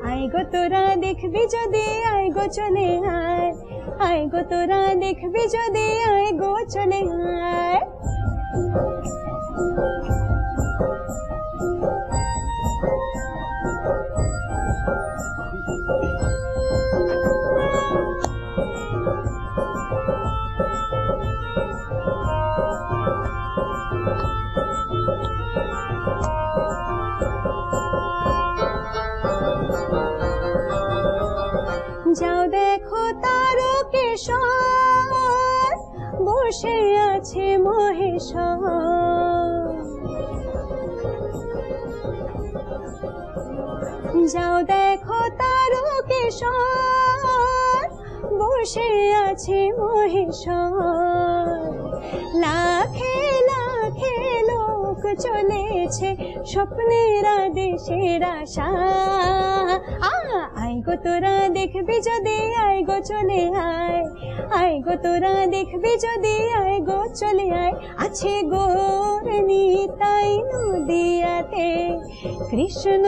আয় গো তোরা দেখবি যদি, আয় গো চলে আয়। আয় গো তোরা দেখবি যদি, আয় গো চলে আয়। যাও দেখো তারকেশ্বর, বসে আছে মহেশ্বর। যাও দেখো তারকেশ্বর, বসে আছে মহেশ্বর। লাখে লাখে লোক চলেছে স্বপ্নের দেশের আশা। আয় গো তোরা দেখবি যদি, আয় গো চলে আয়। আয় গো তোরা দেখবি যদি, আয় গো চলে আয়। আছে গৌর নিতাই নদিয়াতে, কৃষ্ণ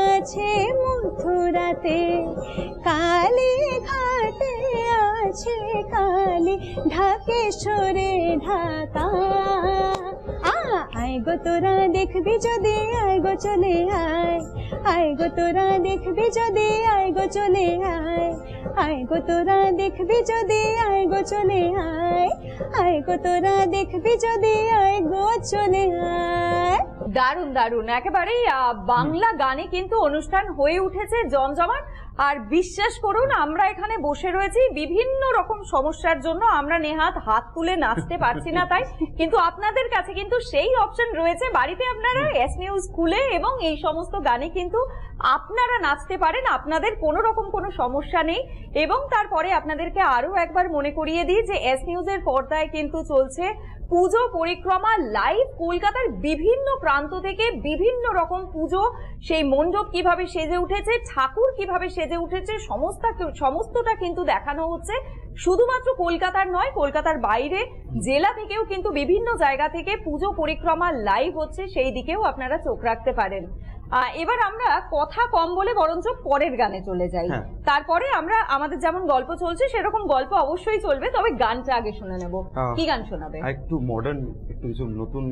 আছে মথুরাতে। কালী ঘাটে আছে কালী, ঢাকেশ্বরে ঢাকা। আয় গো তোরা দেখবি যদি, আয় গো চলে আয়। আয় গো তোরা দেখবি যদি, আয় গো চলে আয়। আয় গো তোরা দেখবি যদি, আয় গো চলে আয়। আয় গো তোরা দেখবি যদি, আয় গো চলে আয়। দারুণ দারুণ, একেবারেই বাংলা গানে কিন্তু অনুষ্ঠান হয়ে উঠেছে জমজমাট। আর বিশ্বাস করুন, আমরা এখানে বসে রয়েছি বিভিন্ন রকম সমস্যার জন্য, আমরা নেহাত হাত তুলে নাচতে পারছি না, তাই কিন্তু আপনাদের কাছে কিন্তু সেই অপশন রয়েছে। বাড়িতে আপনারা এস নিউজ খুলে এবং এই সমস্ত গানে কিন্তু আপনারা নাচতে পারেন, আপনাদের কোনো রকম কোনো সমস্যা নেই। এবং তারপরে আপনাদেরকে আরো একবার মনে করিয়ে দিই যে এস নিউজের পর্দায় কিন্তু চলছে পুজো পরিক্রমা লাইভ। কলকাতার বিভিন্ন প্রান্ত থেকে বিভিন্ন রকম পুজো, সেই মণ্ডপ কিভাবে সেজে উঠেছে, ঠাকুর কিভাবে সেজে উঠেছে, সমস্তটা কিন্তু দেখানো হচ্ছে। শুধুমাত্র কলকাতার নয়, কলকাতার বাইরে জেলা থেকেও কিন্তু বিভিন্ন জায়গা থেকে পুজো পরিক্রমা লাইভ হচ্ছে, সেই দিকেও আপনারা চোখ রাখতে পারেন। এবার আমরা কথা কম বলে বরঞ্চ পরের গানে চলে যাই। তারপরে আমরা আমাদের যেমন গল্প চলছে সেরকম গল্প অবশ্যই চলবে, তবে গানটা আগে শুনে নেব। কি গান শোনাবে? একটু মডার্ন, একটু কিছু নতুন।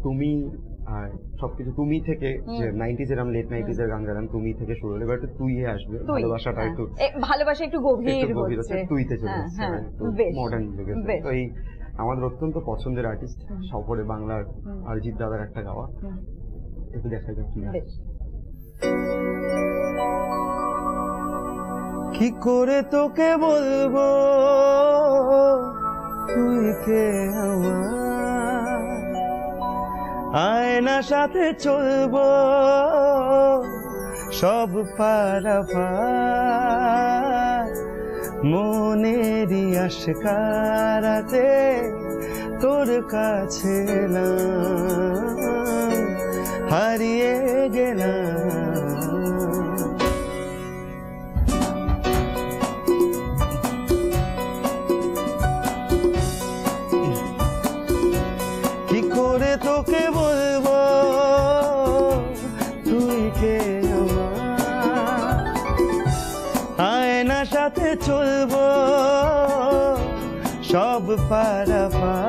তুমি আর সবকিছু তুমি থেকে, যে 90s এর, লেট 90s এর গান গান তুমি থেকে শুরু হলো, এবার একটু তুই আসবে। ভালোবাসাটা একটু, ভালোবাসা একটু গভীর হচ্ছে, তুইতে চলে আসছে, মডার্ন যুগে। তো এই আমাদের অত্যন্ত পছন্দের আর্টিস্ট সফরে বাংলার অরিজিৎ দাদার একটা গাওয়া, একটু দেখা যাক কি। কি করে তোকে বলবো তুই কে আমার, আয়না সাথে চলবো সব পারাপার, মনেরই আশকারাতে তোর কাছে এলাম, হারিয়ে গেলাম। কি করে তোকে বলবো তুই কে আমার, আয়না সাথে চলবো সব পারাপার,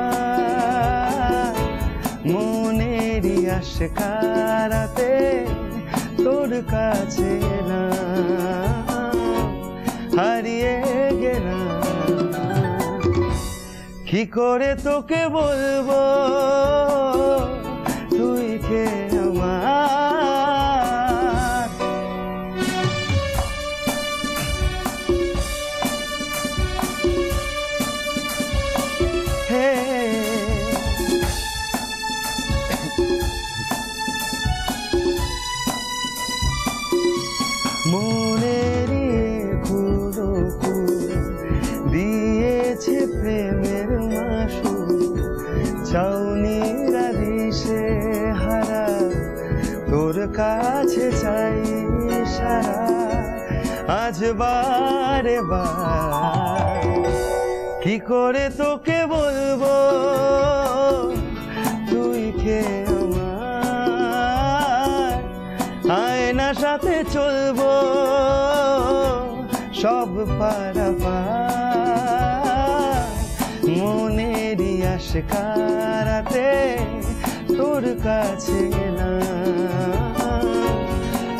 মনেরই আশকারাতে তোর কাছে এলাম, হারিয়ে গেলাম। কি করে তোকে বলবো তুই কে আমার, হে মনেরই খুঁড়ো দিয়েছে প্রেমের মাসু, চাউনিরা দিশে হারা তোর কাছে চাই সারা, আজ বারে বার। কি করে তোকে বলবো তুই কে আমার, আয়না সাথে চলবো সব পারাপার, মনেরই আশকারাতে তোর কাছে এলাম,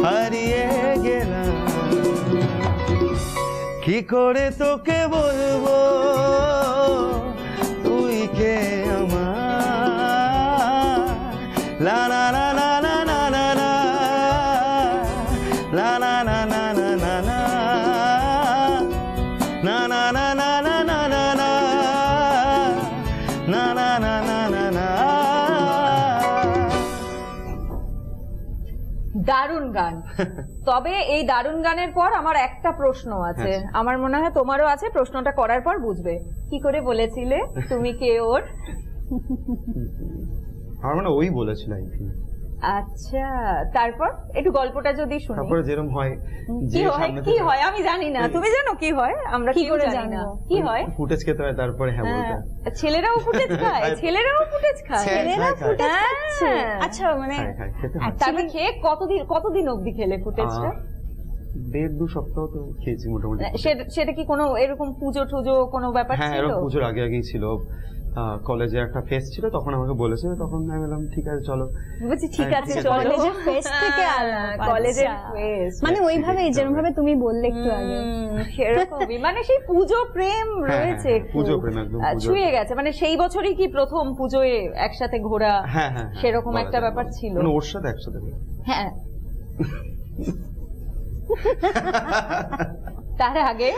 হারিয়ে গেলাম। কি করে তোকে বলবো তুই কে আমার, লা লা লা লা লা লা লা লা লা লা লা লা লা লা na na na na na na na na na na na na na na। দারুণ গান। তবে এই দারুণ গানের পর আমার একটা প্রশ্ন আছে, আমার মনে হয় তোমারও আছে, প্রশ্নটা করার পর বুঝবে। কি করে বলেছিলে তুমি কে ওর? আমার মানে ওই বলেছিল I think। আচ্ছা, তারপর একটু গল্পটা যদি শুনি। তারপরে যেরকম হয় কি হয় কি হয় আমি জানি না, তুমি জানো কি হয়? আমরা কি করে জানি না কি হয়? ফুটেজ খেতে হয়, তারপরে হ্যাঁ বলতে হয়। ছেলেরাও ফুটেজ খায়, ছেলেরাও ফুটেজ খায়, ছেলেরা ফুটেজ হ্যাঁ। খাচ্ছে। আচ্ছা মানে খেতে হয়। তারপরে খেয়ে কতদিন অবধি খেলে ফুটেজটা? 1.5-2 সপ্তাহ তো খেয়েছি মোটামুটি। সেটা কি কোনো এরকম পুজো টুজো কোনো ব্যাপার হ্যাঁ, ছিল? এরকম পুজোর আগে আগেই ছিল। কলেজে একটা ফেস্ট ছিল, তখন আমাকে বলেছিল, তখন আমি বললাম ঠিক আছে চলো। বুঝছি, ঠিক আছে ঠিক আছে। চলো। কলেজের ফেস্ট থেকে আলাপ, কলেজের আচ্ছা। ফেস্ট মানে ওইভাবেই যেরকম ভাবে তুমি বললে একটু আগে, সেরকমই, মানে সেই পুজো প্রেম রয়েছে একটু। পুজো প্রেম একদম পুজো। ছুঁয়ে গেছে, মানে সেই বছরই কি প্রথম পুজোয় একসাথে ঘোরা? হ্যাঁ হ্যাঁ, সেরকম বলা একটা যায়, ব্যাপার বলা যায়। ছিল। মানে ওর সাথে একসাথে ঘোরা। হ্যাঁ। তার আগে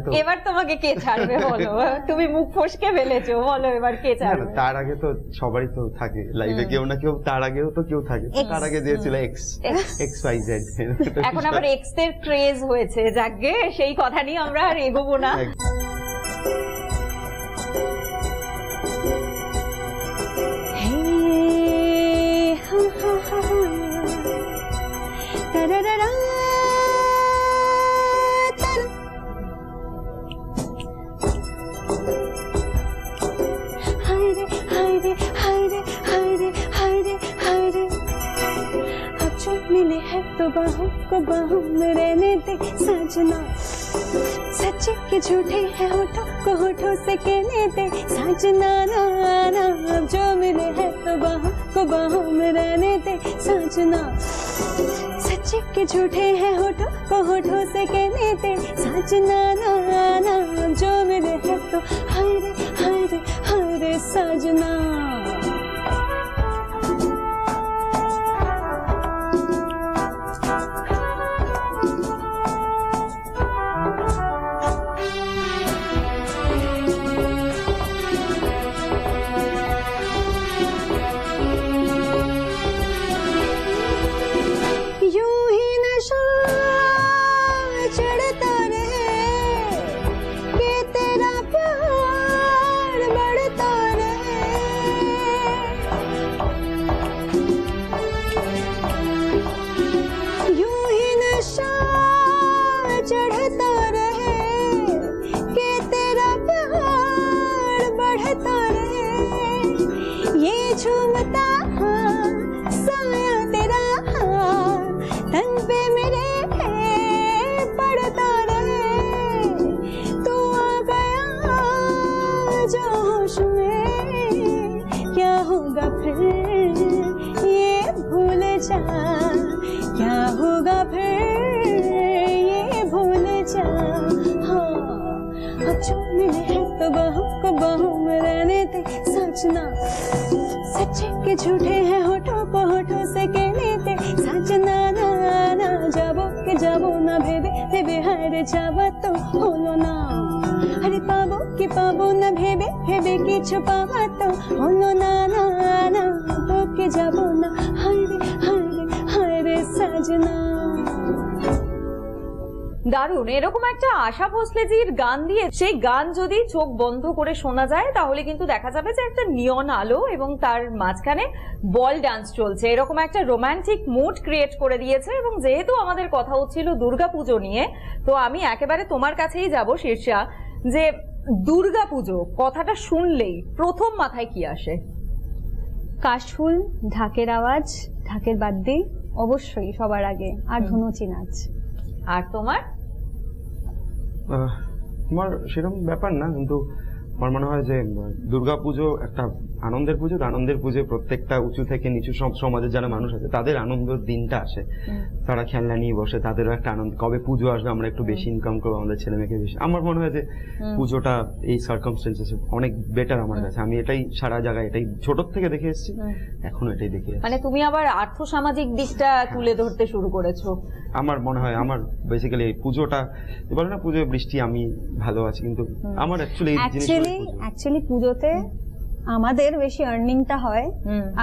তো এবার তোমাকে কে ছাড়বে বলো? তুমি মুখ ফসকে ফেলেছো, বলো এবার কে না, না, ছাড়বে? তার আগে তো সবারই তো থাকে লাইফে কেউ না কেউ, তার আগেও তো কেউ থাকে। তো তার আগে দিয়েছিল XYZ। এখন আবার এক্স এর ক্রেজ হয়েছে, যাকগে সেই কথা নিয়ে আমরা আর এগোবো না। मिले हैं तो बाहों को बाहों में रहने दे सजना, सच्चे के झूठे हैं होठों को होठों से कहने दे सजना, ना ना अब जो मिले हैं तो बाहों को बाहों में रहने दे सजना, सच्चे के झूठे हैं होठों को होठों से कहने दे सजना, ना ना अब जो मिले हैं तो हाय रे हाय रे हाय रे सजना। बाहों में रहने थे, सच ना सच्चे के झूठे हैं होठों पे होठों से कहने थे, सच ना ना ना যাবো না ভেবে ভেবে হারে যাওয়া তো হলো না, আরে পাবো কি পাবো না ভেবে ভেবে কিছু পাওয়া তো হলো না না না, তোকে যাবো না হারে হারে হারে সাজনা। দারুণ, এরকম একটা আশা ভোসলেজির গান দিয়ে সেই গান যদি চোখ বন্ধ করে শোনা যায় তাহলে কিন্তু দেখা যাবে যে একটা নিয়ন আলো এবং তার মাঝখানে বল ডান্স চলছে, এরকম একটা রোমান্টিক মুড ক্রিয়েট করে দিয়েছে। এবং যেহেতু আমাদের কথা হচ্ছিল দুর্গাপুজো নিয়ে, তো আমি একেবারে তোমার কাছেই যাব শীর্ষা, যে দুর্গাপুজো কথাটা শুনলেই প্রথম মাথায় কি আসে? কাশফুল, ঢাকের আওয়াজ, ঢাকের বাদ্যি অবশ্যই সবার আগে, আর ধুনুচি নাচ। আর তোমার? আমার সেরকম ব্যাপার না, কিন্তু আমার মনে হয় যে দুর্গাপুজো একটা আনন্দের পুজো। আনন্দের পুজো প্রত্যেকটা উঁচু থেকে নিচু সব সমাজের যারা মানুষ আছে তাদের আনন্দের দিনটা আসে, তারা খেলনা নিয়ে বসে, তাদেরও একটা আনন্দ, কবে পুজো আসবে আমরা একটু বেশি ইনকাম করবো, আমাদের ছেলে মেয়েকে বেশি। আমার মনে হয় যে পুজোটা এই সার্কামস্টেন্সেসে অনেক বেটার আমার কাছে। আমি এটাই সারা জায়গায় এটাই ছোট থেকে দেখে এসেছি, এখনো এটাই দেখে এসেছি। মানে তুমি আবার আর্থসামাজিক দিকটা তুলে ধরতে শুরু করেছো। আমার মনে হয় আমার বেসিক্যালি এই পুজোটা, বলে না পুজো বৃষ্টি আমি ভালো আছি, কিন্তু আমার অ্যাকচুয়ালি পুজোতে আমাদের বেশি আর্নিংটা হয়,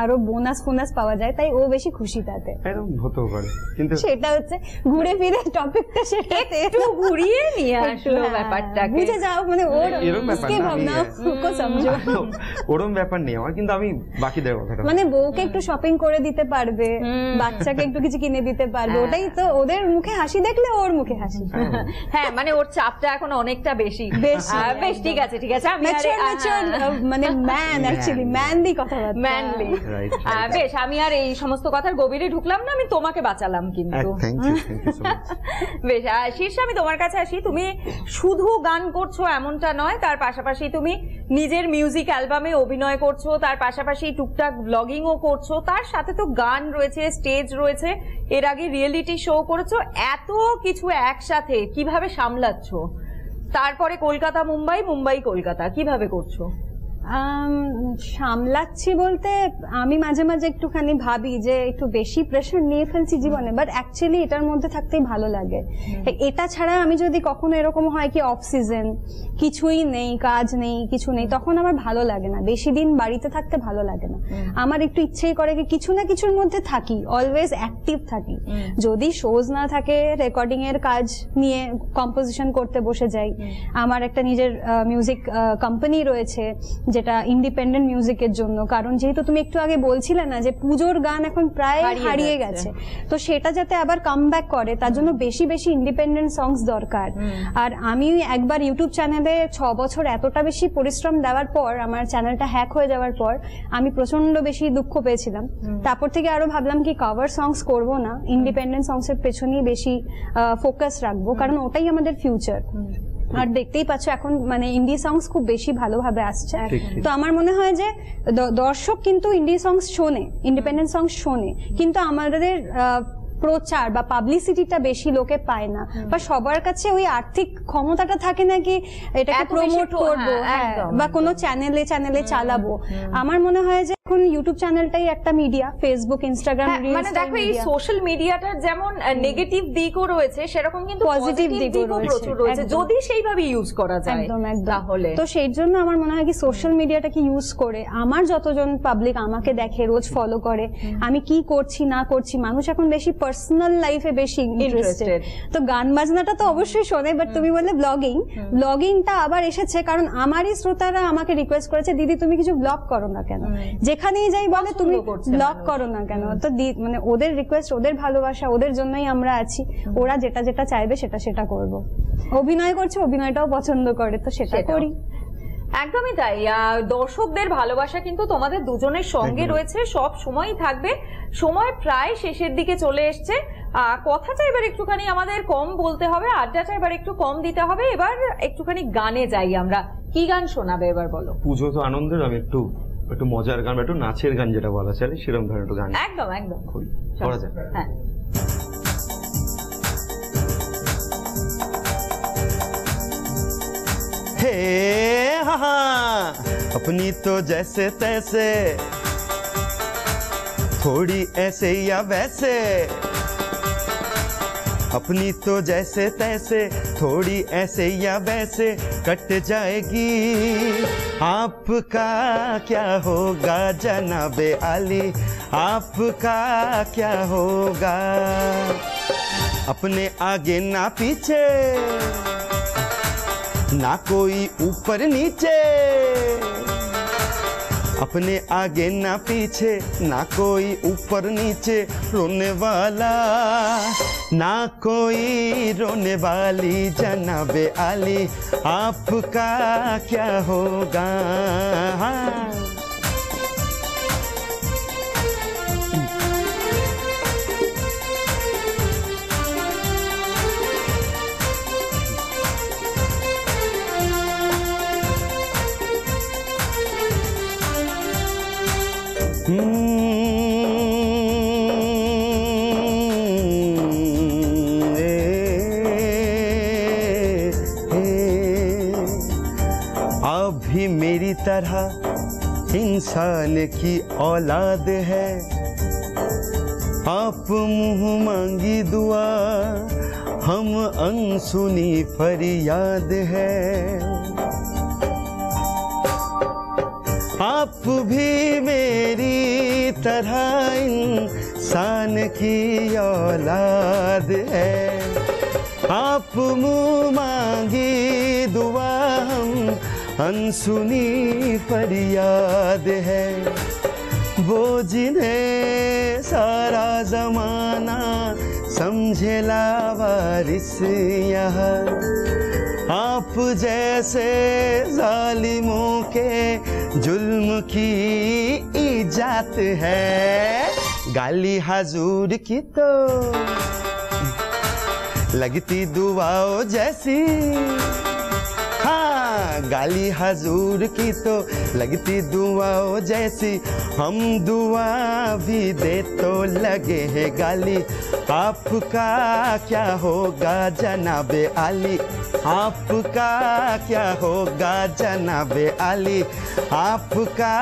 আরো বোনাস ফোনাস পাওয়া যায়, তাই ও বেশি খুশি তাতে। এরকম হতেও পারে, কিন্তু সেটা হচ্ছে ঘুরে ফিরে টপিকটা সেটাতে একটু ঘুরিয়ে নিয়ে আসলো ব্যাপারটাকে, বুঝে যাও, মানে ওর এরকম ব্যাপার ভাবনা কো সমঝো, ওরকম ব্যাপার নেই আমার, কিন্তু আমি বাকিদের কথাটা মানে বউকে একটু শপিং করে দিতে পারবে, বাচ্চাকে একটু কিছু কিনে দিতে পারবে, ওটাই তো ওদের মুখে হাসি দেখলে ওর মুখে হাসি। হ্যাঁ, মানে ওর চাপটা এখন অনেকটা বেশি। বেশ ঠিক আছে ঠিক আছে, আমি মানে অ্যাকচুয়ালি ম্যানলি কথাবার্তা, ম্যানলি। বেশ, আমি আর এই সমস্ত কথার গভীরে ঢুকলাম না, আমি তোমাকে বাঁচালাম কিন্তু। বেশ, শীর্ষে আমি তোমার কাছে আসি। তুমি শুধু গান করছো এমনটা নয়, তার পাশাপাশি তুমি নিজের মিউজিক অ্যালবামে অভিনয় করছো, তার পাশাপাশি টুকটাক ব্লগিংও করছো, তার সাথে তো গান রয়েছে, স্টেজ রয়েছে, এর আগে রিয়েলিটি শো করেছো। এত কিছু একসাথে কিভাবে সামলাচ্ছো? তারপরে কলকাতা মুম্বাই, মুম্বাই কলকাতা, কিভাবে করছো? সামলাচ্ছি বলতে আমি মাঝে মাঝে একটুখানি ভাবি যে একটু বেশি প্রেশার নিয়ে ফেলছি জীবনে, বাট অ্যাকচুয়ালি এটার মধ্যে থাকতেই ভালো লাগে। এটা ছাড়া আমি যদি কখনো এরকম হয় কি অফ সিজন, কিছুই নেই, কাজ নেই, কিছু নেই, তখন আমার ভালো লাগে না, বেশি দিন বাড়িতে থাকতে ভালো লাগে না। আমার একটু ইচ্ছেই করে কি কিছু না কিছুর মধ্যে থাকি, অলওয়েজ অ্যাক্টিভ থাকি। যদি শোজ না থাকে, রেকর্ডিং এর কাজ নিয়ে কম্পোজিশন করতে বসে যাই। আমার একটা নিজের মিউজিক কোম্পানি রয়েছে যেটা ইন্ডিপেন্ডেন্ট মিউজিকের জন্য, কারণ যেহেতু তুমি একটু আগে বলছিলে না যে পুজোর গান এখন প্রায় হারিয়ে গেছে, তো সেটা যাতে আবার কাম ব্যাক করে তার জন্য বেশি বেশি ইন্ডিপেন্ডেন্ট সংস দরকার। আর আমি একবার ইউটিউব চ্যানেলে 6 বছর এতটা বেশি পরিশ্রম দেওয়ার পর, আমার চ্যানেলটা হ্যাক হয়ে যাওয়ার পর আমি প্রচন্ড বেশি দুঃখ পেয়েছিলাম। তারপর থেকে আরো ভাবলাম কি কভার সংস করবো না, ইন্ডিপেন্ডেন্ট সংসের পেছনেই বেশি ফোকাস রাখবো, কারণ ওটাই আমাদের ফিউচার। আর দেখতেই পাচ্ছ এখন মানে ইন্ডি সংস খুব বেশি ভালোভাবে আসছে, তো আমার মনে হয় যে দর্শক কিন্তু ইন্ডি সংস শোনে, ইন্ডিপেন্ডেন্ট সংস শোনে, কিন্তু আমাদের প্রচার বা পাবলিসিটিটা বেশি লোকে পায় না, বা সবার কাছে ওই আর্থিক ক্ষমতাটা থাকে না কি এটাকে প্রমোট করবো বা কোনো চ্যানেলে চালাবো। আমার মনে হয় যে এখন ইউটিউব চ্যানেলটাই একটা মিডিয়া, ফেসবুক, ইনস্টাগ্রাম, মানে দেখো এই সোশ্যাল মিডিয়াটার যেমন নেগেটিভ দিকও রয়েছে, সেরকম কিন্তু পজিটিভ দিকও প্রচুর রয়েছে যদি সেইভাবে ইউজ করা যায়। একদম একদম। তাহলে তো সেই জন্য আমার মনে হয় কি সোশ্যাল মিডিয়াটাকে ইউজ করে আমার যতজন পাবলিক আমাকে দেখে, রোজ ফলো করে, আমি কি করছি না করছি, মানুষ এখন বেশি পার্সোনাল লাইফে বেশি ইন্টারেস্টেড। তো গান বাজনাটা তো অবশ্যই শোনে, বাট তুমি বললে ব্লগিংটা আবার এসেছে কারণ আমারই শ্রোতারা আমাকে রিকোয়েস্ট করেছে, দিদি তুমি কিছু ব্লগ করো না কেন, যেখানেই যাই বলে তুমি ব্লগ করো না কেন। তো মানে ওদের রিকোয়েস্ট, ওদের ভালোবাসা, ওদের জন্যই আমরা আছি, ওরা যেটা যেটা চাইবে সেটা করব। অভিনয় করছে, অভিনয়টাও পছন্দ করে, তো সেটা করি। একদমই তাই। দর্শকদের ভালোবাসা কিন্তু তোমাদের দুজনের সঙ্গে রয়েছে, সব সময়ই থাকবে। সময় প্রায় শেষের দিকে চলে এসছে, কথাটা এবার একটুখানি আমাদের কম বলতে হবে, আড্ডাটা এবার একটু কম দিতে হবে। এবার একটুখানি গানে যাই আমরা। কি গান শোনাবে এবার বলো? পুজো তো আনন্দের, আমি একটু মজার গান, একটু নাচের গান যেটা বলা চলে সেরকম ধরনের একটু গান। একদম একদম করা যায়। হ্যাঁ, हे अपनी तो जैसे तैसे, थोड़ी ऐसे या वैसे, अपनी तो जैसे तैसे, थोड़ी ऐसे या वैसे कट जाएगी। आपका क्या होगा जनाबे आली, आपका क्या होगा? अपने आगे ना पीछे, ना कोई ऊपर नीचे, अपने आगे ना पीछे, ना कोई ऊपर नीचे, रोने वाला ना कोई रोने वाली जनाबे आली, आपका क्या होगा? आप भी मेरी तरह इंसान की औलाद है, आप मुंह मांगी दुआ, हम अनसुनी फरियाद है। आप भी मेरी तरह इंसान की औलाद है, आप मुंह मांगी दुआ, हम अनसुनी फरियाद है। वो जिन्हें सारा जमाना समझे लावारिस यहाँ, आप जैसे जालिमों के जुल्म की इजात है। गाली हुजूर की तो लगती दुआओं जैसी, हाँ गाली हुजूर की तो लगती दुआओं जैसी, हम दुआ भी दे तो लगे है गाली। आपका क्या होगा जनाबे आली, आपका क्या होगा जनाबे आली, आपका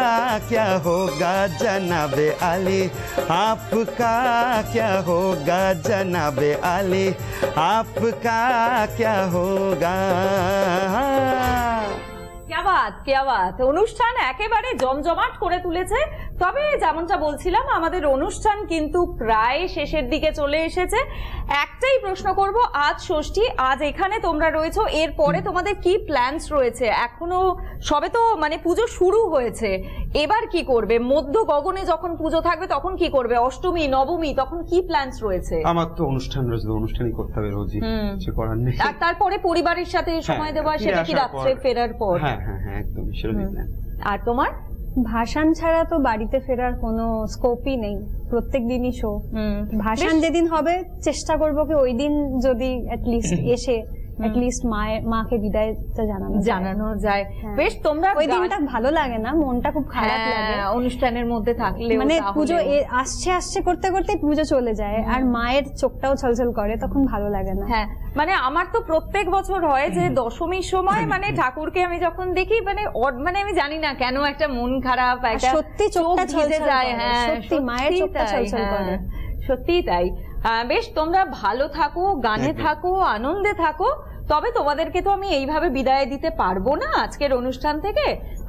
क्या होगा जनाबे आली, आपका क्या होगा जनाबे आली, आपका क्या होगा। क्या বাত অনুষ্ঠান একেবারে জমজমাট করে তুলেছে। তবে যেমনটা বলছিলাম আমাদের অনুষ্ঠান কিন্তু প্রায় শেষের দিকে চলে এসেছে। একটাই প্রশ্ন করব, আজ ষষ্ঠী, আজ এখানে তোমরা রয়েছো, এরপরে তোমাদের কি প্ল্যানস রয়েছে? এখনো সবে তো মানে পুজো শুরু হয়েছে, এবার কি করবে? মধ্য গগনে যখন পুজো থাকবে তখন কি করবে? অষ্টমী নবমী তখন কি প্ল্যানস রয়েছে? আমার তো অনুষ্ঠান রয়েছে, অনুষ্ঠানই করতে হবে রোজই, কিছু করার নেই। আর তারপরে পরিবারের সাথে সময় দেওয়া, সেটা কি রাত্রে ফেরার পর? হ্যাঁ হ্যাঁ হ্যাঁ একদম সেরকমই প্ল্যান। আর তোমার? ভাসান ছাড়া তো বাড়িতে ফেরার কোনো স্কোপই নেই, প্রত্যেক দিনই শো। ভাসান যেদিন হবে চেষ্টা করবো কি ওই দিন যদি অ্যাটলিস্ট এসে অ্যাটলিস্ট মাকে বিদায়টা জানানো যায়। বেশ, তোমরা ওই দিনটা ভালো লাগে না, মনটা খুব খারাপ লাগে অনুষ্ঠানের মধ্যে থাকলে, মানে পুজো আসছে আসছে করতে করতে পুজো চলে যায় আর মায়ের চোখটাও ছলছল করে, তখন ভালো লাগে না। হ্যাঁ, মানে আমার তো প্রত্যেক বছর হয় যে দশমীর সময় মানে ঠাকুরকে আমি যখন দেখি মানে আমি জানি না কেন একটা মন খারাপ, একটা সত্যি চোখটা ছলছল যায়। হ্যাঁ সত্যি মায়ের চোখটা ছলছল করে, সত্যিই তাই। বেশ, তোমরা ভালো থাকো, গানে থাকো, আনন্দে থাকো। তবে তোমাদেরকে তো আমি এইভাবে বিদায় দিতে পারবো না আজকের অনুষ্ঠান থেকে,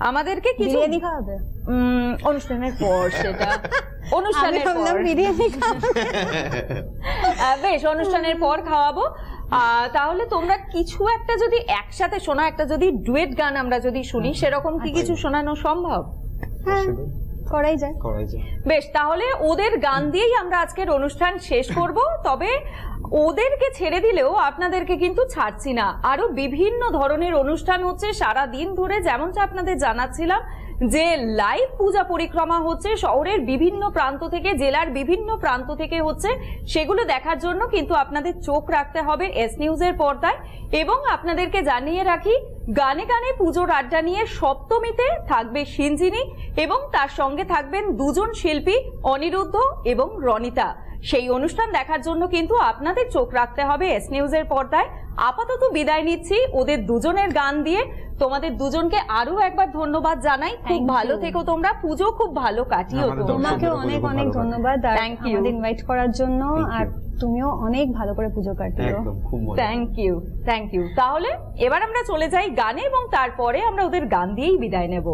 আমাদেরকে কিছু বিরিয়ানি খাওয়াবে অনুষ্ঠানের পর, সেটা অনুষ্ঠানের পর বিরিয়ানি খাওয়াবে। বেশ, অনুষ্ঠানের পর খাওয়াবো। তাহলে তোমরা কিছু একটা যদি একসাথে শোনা, একটা যদি ডুয়েট গান আমরা যদি শুনি, সেরকম কি কিছু শোনানো সম্ভব? হ্যাঁ, করাই যায়। বেশ, তাহলে ওদের গান দিয়েই আমরা আজকের অনুষ্ঠান শেষ করব। তবে ওদেরকে ছেড়ে দিলেও আপনাদেরকে কিন্তু ছাড়ছি না, আরো বিভিন্ন ধরনের অনুষ্ঠান হচ্ছে সারা দিন ধরে। যেমনটা আপনাদের জানাচ্ছিলাম যে লাইভ পূজা পরিক্রমা হচ্ছে শহরের বিভিন্ন প্রান্ত থেকে, জেলার বিভিন্ন প্রান্ত থেকে হচ্ছে। সেগুলো দেখার জন্য কিন্তু আপনাদের চোখ রাখতে হবে এস নিউজের পর্দায়। এবং আপনাদেরকে জানিয়ে রাখি, গানে গানে পুজোর আড্ডা নিয়ে সপ্তমীতে থাকবে সিঞ্জিনী এবং তার সঙ্গে থাকবেন দুজন শিল্পী, অনিরুদ্ধ এবং রনিতা। সেই অনুষ্ঠান দেখার জন্য কিন্তু আপনাদের চোখ রাখতে হবে এস নিউজের পর্দায়। আপাতত বিদায় নিচ্ছি ওদের দুজনের গান দিয়ে। তোমাদের দুজনকে আরো একবার ধন্যবাদ জানাই। খুব ভালো থেকো তোমরা, পুজো খুব ভালো কাটিও। তোমাকেও অনেক অনেক ধন্যবাদ থ্যাংক ইউ ইনভাইট করার জন্য, আর তুমিও অনেক ভালো করে পুজো কাটিও। Thank you, thank you. তাহলে এবার আমরা চলে যাই গানে এবং তারপরে আমরা ওদের গান দিয়েই বিদায় নেব।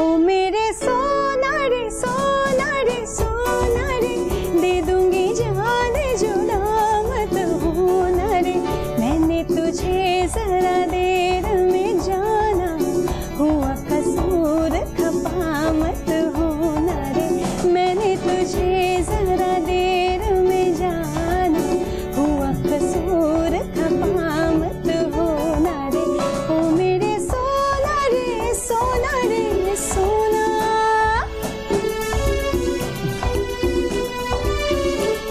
ओ मेरे सोना रे सोना रे सोना रे, दे दूंगी जान जुदा मत होना रे, मैंने तुझे जरा देर में जाना, हुआ कसूर खपा मत होना रे, मैंने तुझे जरा देर में जाना, हुआ कसूर खपा मत होना रे, ओ मेरे सोना रे सोना रे सोना।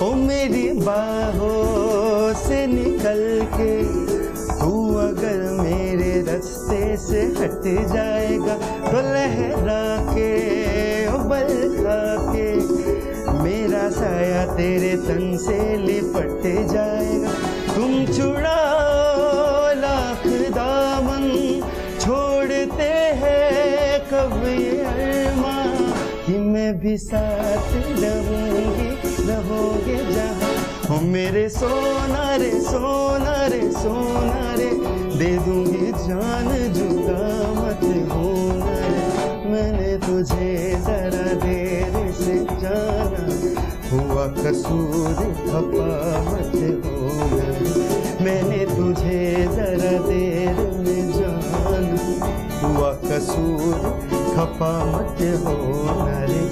ओ मेरी बाहों से निकल के तू अगर मेरे रास्ते से हट जाएगा, तो लहरा के उबल खा के मेरा साया तेरे तन से लिपट जाएगा, तुम छुड़ाओ लाख दामन, छोड़ते हैं कब ये अरमां, कि मैं भी साथ रहूंगी रहोगे जहाँ। ओ मेरे सोना रे सोना रे सोना रे, दे दूंगी जान जुदा मत होना रे, मैंने तुझे जरा देर से जाना, हुआ कसूर खपा मत होना रे, मैंने तुझे जरा देर में जाना, हुआ कसूर खपा मत होना रे,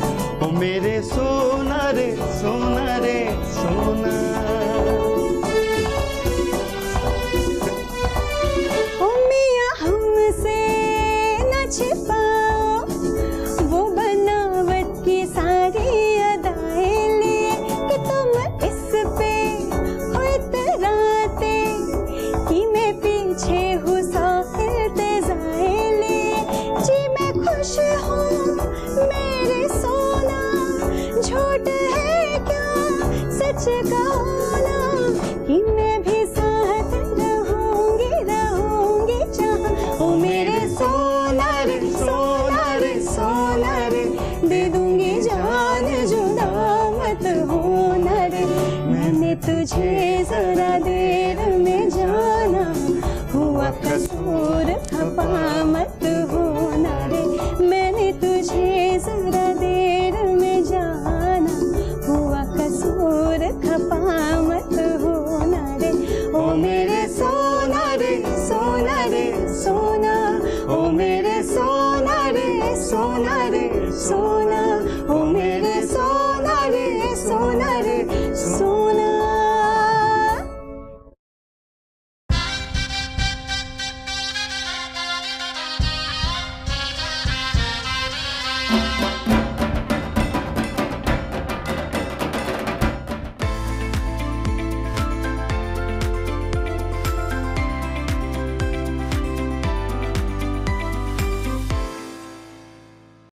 ओ मेरे सोना रे सोना रे सोना। ओ मियां हमसे न छिपाओ वो बनावट की सारी अदाएं लिए, कि तुम इस पे हो इतराते, कि मैं पीछे हूँ सौ इल्तिजाएं लिए, जी मैं खुश हूँ मेरे सोना, झूठ है क्या सच कहो ना, कि मैं भी साथ रहूंगी रहूंगी जहाँ। ओ मेरे सोना रे सोना रे सोना रे, दे दूंगी जान जुदा मत होना रे, मैंने तुझे जरा देर में जाना, हुआ कसूर खपा मत